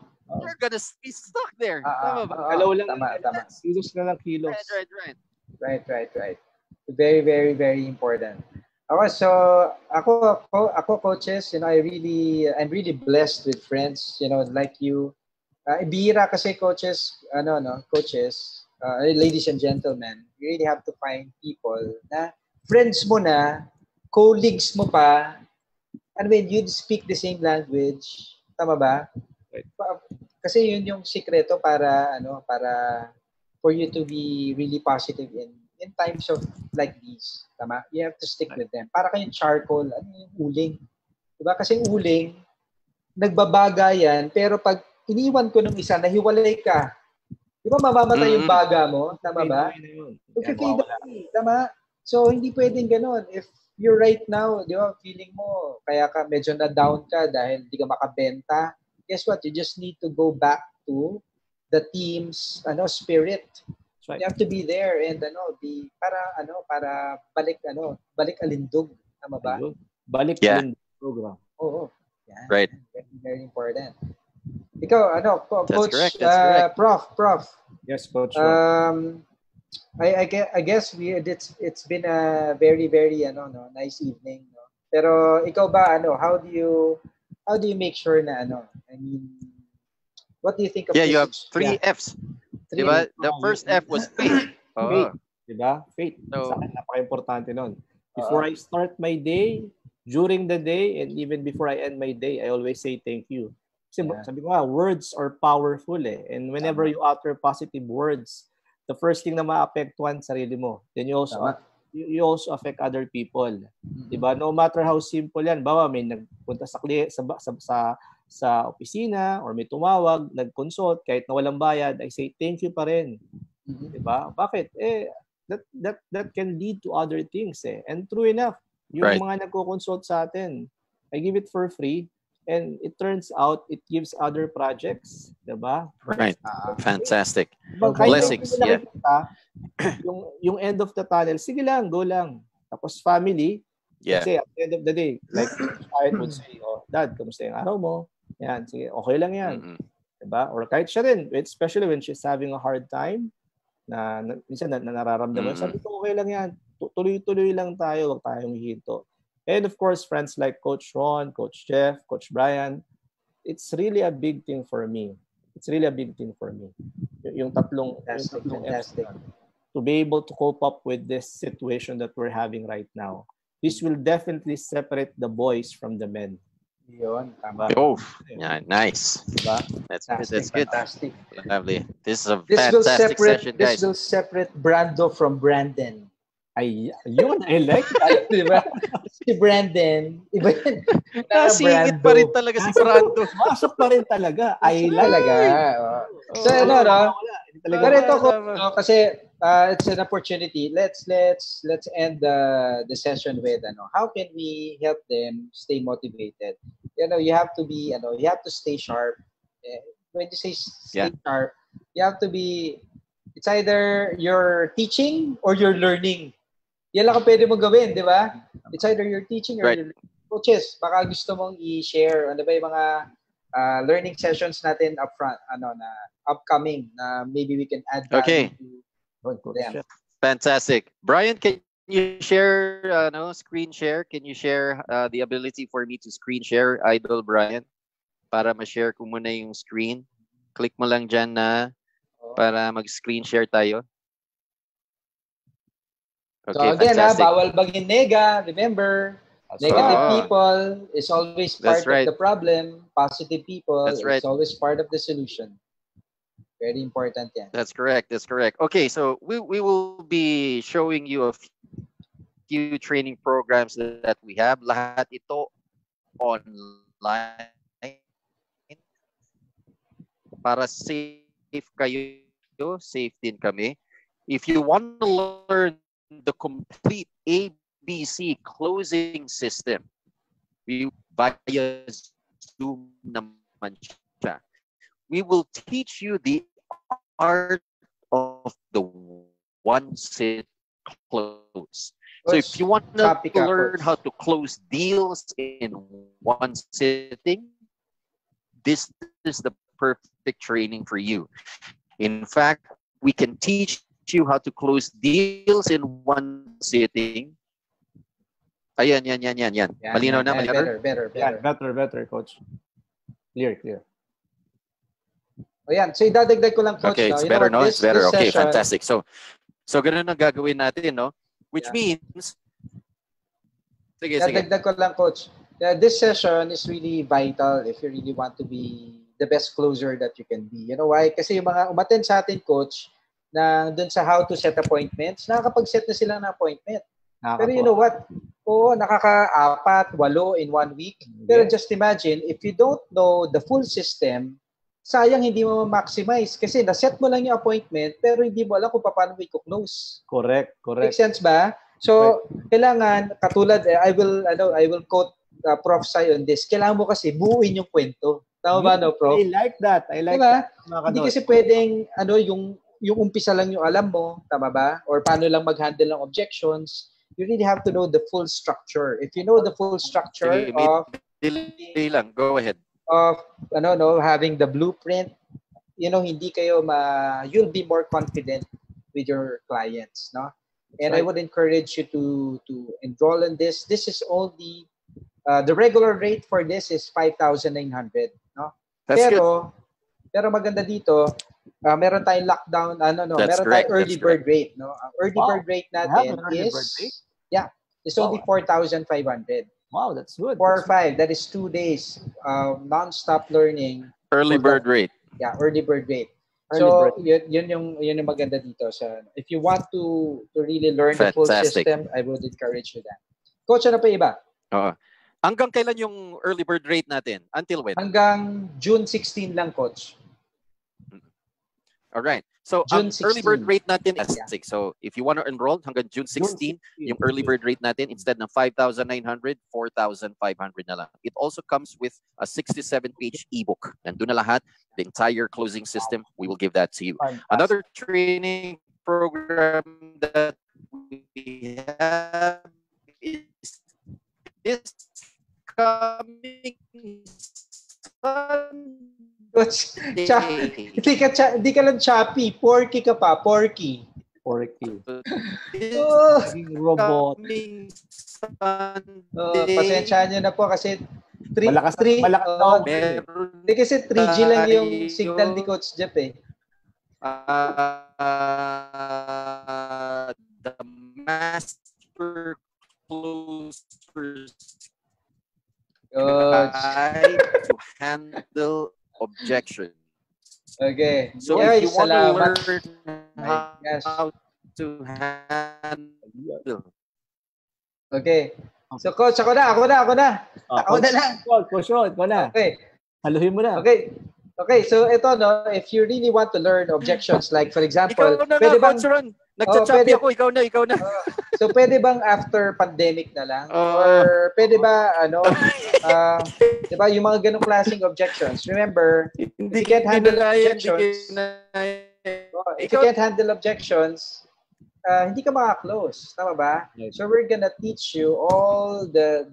you're gonna be stuck there. Tama ba? Galaw lang. Tama. Kilos na lang kilos. Right. Very, very, very important. Okay, so ako coaches, I'm really blessed with friends, like you. Bihira kasi coaches, ladies and gentlemen, you really have to find people na friends mo na, colleagues mo pa, you'd speak the same language. Tama ba? Right. Kasi yun yung sikreto para for you to be really positive in times of like these. Tama? You have to stick with them. Para kayong charcoal, yung uling. Diba? Kasi yung uling, nagbabaga yan, pero pag iniwan ko nung isa, nahiwalay ka. Di ba mamamatay yung baga mo? Tama ba? Tama? So, hindi pwedeng ganun. If you're right now, di ba, feeling mo, kaya ka medyo na-down ka dahil di ka makabenta, guess what? You just need to go back to the team's spirit. Right. You have to be there and para balik alindog. Tama ba? Balik alindog program. Oo. Yeah. Right. Very, very important. Ikaw, Coach, That's correct. Prof. Yes, Coach. I guess it's been a very, very nice evening. No? Pero ikaw ba, how do you make sure na what do you think of you have this? 3 F's. Diba? The first F was faith. Faith. Diba? Faith. So, sa akin, napaka-importante nun. Before I start my day, during the day, and even before I end my day, I always say thank you. Kasi sabi ko nga, words are powerful And whenever you utter positive words, the first thing na maapektuhan sarili mo. Then you also affect other people. Diba? No matter how simple yan. Bawa, may nagpunta sa opisina or may tumawag, nag-consult, kahit na walang bayad, I say thank you pa rin. Diba? Bakit? That can lead to other things eh. And true enough, yung Right. mga nagko-consult sa atin, I give it for free and it turns out it gives other projects, diba? Right. Fantastic. Blessings, yeah. Yung end of the tunnel, sige lang, go lang. Tapos family, Yeah. let's say at the end of the day, like I would say, oh, Dad, kamusta yung araw mo? Yan, sige, okay lang yan. Diba? Or kahit siya rin, especially when she's having a hard time, minsan nararamdaman, sabi ko, okay lang yan. Tuloy-tuloy lang tayo, huwag tayong hihinto. And of course, friends like Coach Ron, Coach Jeff, Coach Brian, it's really a big thing for me. It's really a big thing for me. Yung tatlong to be able to cope up with this situation that we're having right now. This will definitely separate the boys from the men. Yun, tama. Oh, yeah, nice. Diba? That's good. Fantastic. Lovely. This is a fantastic session, guys. This will separate Brando from Brandon. Ay, yun, I like that. Diba? Si Brandon, iba yun. Nasingit pa rin talaga si Brando. Masok pa rin talaga. I like talaga. So, ano, no? Pero ito ko, kasi it's an opportunity. Let's end the session with how can we help them stay motivated? You have to be you have to stay sharp. When you say stay sharp, you have to be, it's either you're teaching or you're learning. Yan lang ang pwede mong gawin, di ba? It's either you're teaching or you're learning. Coaches, baka gusto mong i-share ano ba yung mga learning sessions natin upfront, na upcoming, na maybe we can add okay to them. Fantastic. Brian, can you share screen share? Can you share the ability for me to screen share, Idol Brian, para ma-share ko muna yung screen? Click mo lang dyan na para mag-screen share tayo. Okay, so again, fantastic. Bawal baging nega. Remember, negative people is always part of the problem. Positive people is always part of the solution. Very important yan. That's correct. Okay, so we will be showing you a few training programs that we have. Lahat ito online para safe kayo, safe din kami. If you want to learn the complete ABC closing system, via Zoom naman siya. We will teach you the art of the one sit close. So if you want to learn how to close deals in one sitting, this is the perfect training for you. In fact, we can teach you how to close deals in one sitting. Ayan. Malinaw na, malinaw. Better, Coach. Clear. O yan, so idadagdag ko lang, Coach. Okay, it's better, no? It's better. Okay, fantastic. So ganun ang gagawin natin, no? Which means, sige. Idadagdag ko lang, Coach. This session is really vital if you really want to be the best closer that you can be. You know why? Kasi yung mga umattend sa atin, Coach, na dun sa how to set appointments, nakakapag-set na sila ng appointment. Pero you know what? Oo, nakaka-4, 8 in 1 week. Pero just imagine, if you don't know the full system, sayang hindi mo ma-maximize kasi na-set mo lang yung appointment pero hindi mo alam kung paano mo i-close. Correct. Make sense ba? So, kailangan, katulad, I will quote Prof. Sai on this. Kailangan mo kasi buuin yung kwento. Tama ba, no, Prof? I like that. Diba? Hindi kasi pwedeng, yung umpisa lang yung alam mo, tama ba? Or paano lang mag-handle ng objections. You really have to know the full structure. If you know the full structure of... Go ahead. Of, having the blueprint, hindi kayo you'll be more confident with your clients, no? And I would encourage you to enroll in this. This is only, the regular rate for this is 5,900, no? Pero maganda dito, meron tayong lockdown, meron tayong early bird rate, no? Ang early bird rate natin is only 4,500. Wow, that's good. 4 or 5, that is 2 days non-stop learning. Early bird rate. Yeah, early bird rate. So, yun yung maganda dito. So, if you want to really learn the full system, I would encourage you that. Coach, ano pa iba? Hanggang kailan yung early bird rate natin? Until when? Hanggang June 16 lang, Coach. All right. So, June early bird 16. rate natin is 6. So, if you want to enroll hanggang June 16, yung early bird rate natin, instead ng 5,900, 4,500 na lang. It also comes with a 67-page ebook. Nandun na lahat, the entire closing system. We will give that to you. Fantastic. Another training program that we have is this coming Coach, Sunday. hindi ka lang choppy. Porky ka pa. Porky. Porky. This Oh, Naging robot. coming Sunday. pasensya nyo na po kasi Malakas oh, daw. Meron kasi 3G lang yung signal ni Coach Jeff eh. The master closers Coach. guide to handle objection. Okay. So Guys, if you want to salamat. learn Yes. how to handle, Okay. So Coach, ako na. Ako na lang. Coach Rod, ko na. Okay. Haluhin mo na. Okay. Okay, so ito no, if you really want to learn objections, like for example, ikaw na pwede nga, bang, Coach Ron. Nagchat-choppy pwede- ako, ikaw na. so pwede bang after pandemic na lang? Oo. Or pwede ba, di ba, yung mga ganong klaseng objections? Remember, Hindi you can't handle objections. if you can't handle objections, hindi ka maka-close. Tama ba? Yes. So we're gonna teach you all the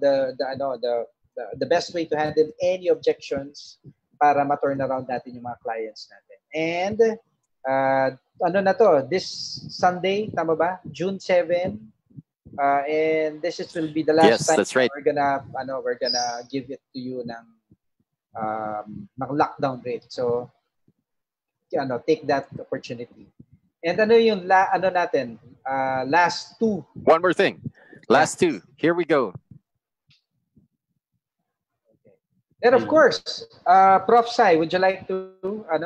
best way to handle any objections para ma-turn around natin yung mga clients natin. And this Sunday, tama ba? June 7. And will be the last Yes, time that's right. we're gonna give it to you ng lockdown rate. So take that opportunity. And yung last two. One more thing. Last two. Here we go. And of course, Prof. Sai, would you like to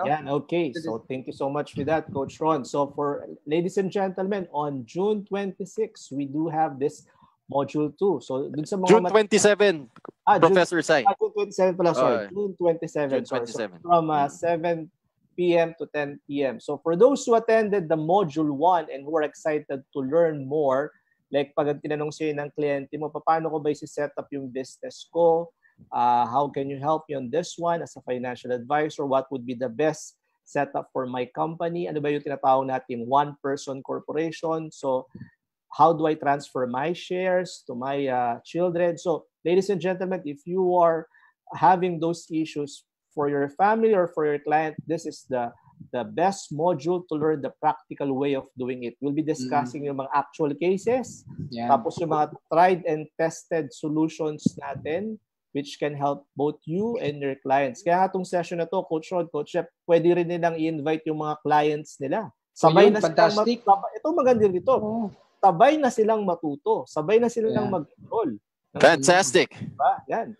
Yeah, okay. So thank you so much for that, Coach Ron. So for ladies and gentlemen, on June 26, we do have this module 2. So dun sa mga June 27, Professor Sai. June 27 pala, sorry. June 27. June Sorry. 27. So from 7 p.m. to 10 p.m. So for those who attended the module 1 and who are excited to learn more, like pag tinanong sa'yo ng kliyente mo, paano ko ba isi-set up yung business ko? How can you help me on this one as a financial advisor? What would be the best setup for my company? Ano ba yung tinatawag natin one-person corporation? So how do I transfer my shares to my children? So ladies and gentlemen, if you are having those issues for your family or for your client, this is the best module to learn the practical way of doing it. We'll be discussing yung mga actual cases, tapos yung mga tried and tested solutions natin, which can help both you and your clients. Kaya itong session na to, Coach Rod, Coach Jeff, pwede rin nilang i-invite yung mga clients nila. Sabay na fantastic. ito maganda dito. Sabay na silang matuto. Sabay na silang mag-enroll. Fantastic. Diba? Yan.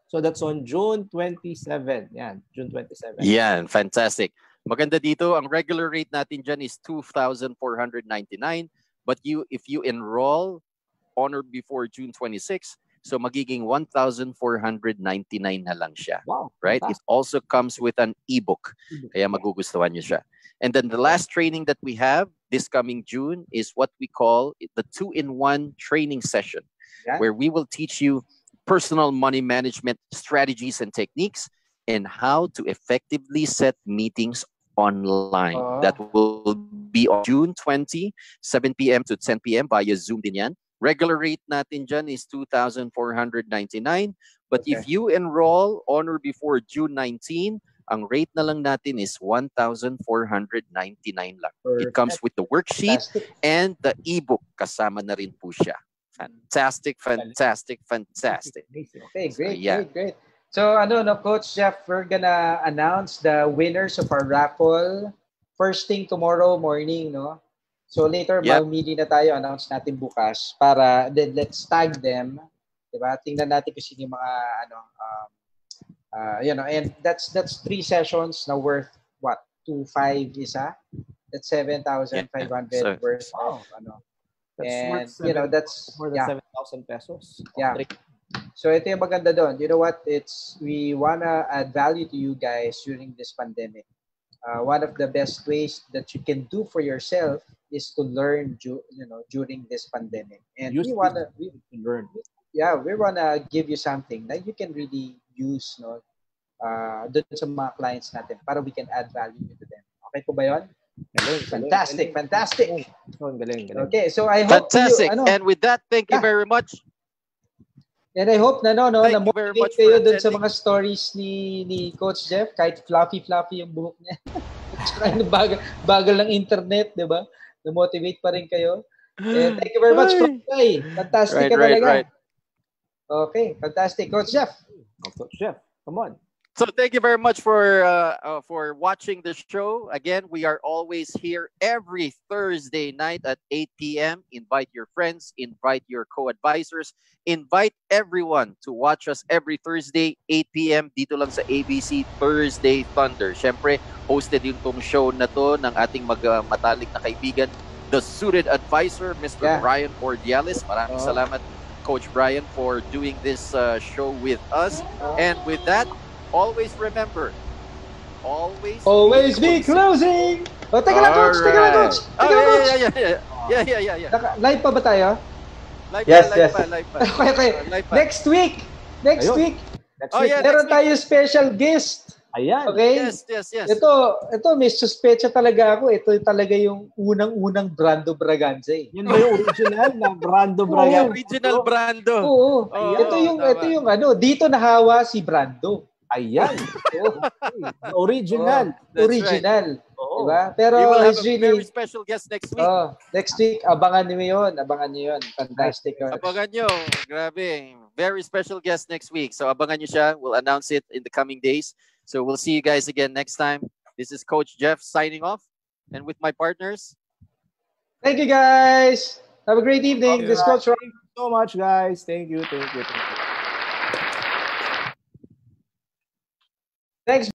So that's on June 27. Yan, June 27. Yan, fantastic. Maganda dito, ang regular rate natin dyan is 2,499. But if you enroll on or before June 26, so magiging 1,499 na lang siya. Wow. Right? It also comes with an ebook. Kaya magugustuhan niyo siya. And then the last training that we have this coming June is what we call the 2-in-1 training session, where we will teach you personal money management strategies and techniques and how to effectively set meetings online. That will be on June 20, 7 p.m. to 10 p.m. via Zoom din yan. Regular rate natin dyan is 2,499. But if you enroll on or before June 19, ang rate na lang natin is 1,499 lang. It comes with the worksheet and the ebook. Kasama na rin po siya. Fantastic. Okay, great. So, Coach Jeff, we're gonna announce the winners of our raffle first thing tomorrow morning, no? So later, mamili na tayo, announce natin bukas para then let's tag them, diba? Tingnan natin kung sino yung mga and that's 3 sessions na worth what? 2,500 isa. That's 7,500 worth of That's and that's more than 7,000 pesos. Yeah. So ito yung maganda doon. You know what? We wanna add value to you guys during this pandemic. one of the best ways that you can do for yourself is to learn, during this pandemic. And Use we this wanna, to learn. we wanna give you something that you can really use, no, dun sa mga clients natin para we can add value to them. Okay po ba yun? Fantastic. Galing. Okay, so I hope Fantastic. And with that, thank you Yeah. very much. And I hope na Thank you very much na-motivate kayo for dun sa attending. mga stories ni Coach Jeff, kahit fluffy yung buhok niya. Tsaka bagal ng internet, di ba? Na-motivate pa rin kayo. And thank you very much, Coach Jay. Fantastic ka talaga. Right. Okay, fantastic. Coach Jeff. Coach Jeff, come on. So thank you very much for watching the show. Again, we are always here every Thursday night at 8 p.m. Invite your friends, invite your co-advisors, invite everyone to watch us every Thursday, 8 p.m. dito lang sa ABC Thursday Thunder. Siyempre, hosted yung tong show na to ng ating matalik na kaibigan, the Suited Advisor, Mr. Brian Ordiales. Maraming salamat, Coach Brian, for doing this show with us. And with that, always remember, always be closing. Oh, teka lang, Coach. Yeah. Live pa ba tayo? Live Yes. pa. Okay. Live pa. Next week, Meron meron tayo special guest. Ayan. Okay? Yes. Ito, may suspecha talaga ako. Ito talaga yung unang-unang Brando Braganza eh. Yun ba yung original na Brando Braganza? Original Brando. Oo. Ayan. Ito yung dito nahawa si Brando. Ayan. Original. Original. Oo. Diba? Pero We will have it's a really... very special guest next week. Next week, abangan niyo yun. Fantastic. Abangan nyo. Grabe. Very special guest next week. So abangan nyo siya. We'll announce it in the coming days. So we'll see you guys again next time. This is Coach Jeff signing off. And with my partners. Thank you, guys. Have a great evening. This is Coach Ron. Thank you so much, guys. Thank you. Thanks.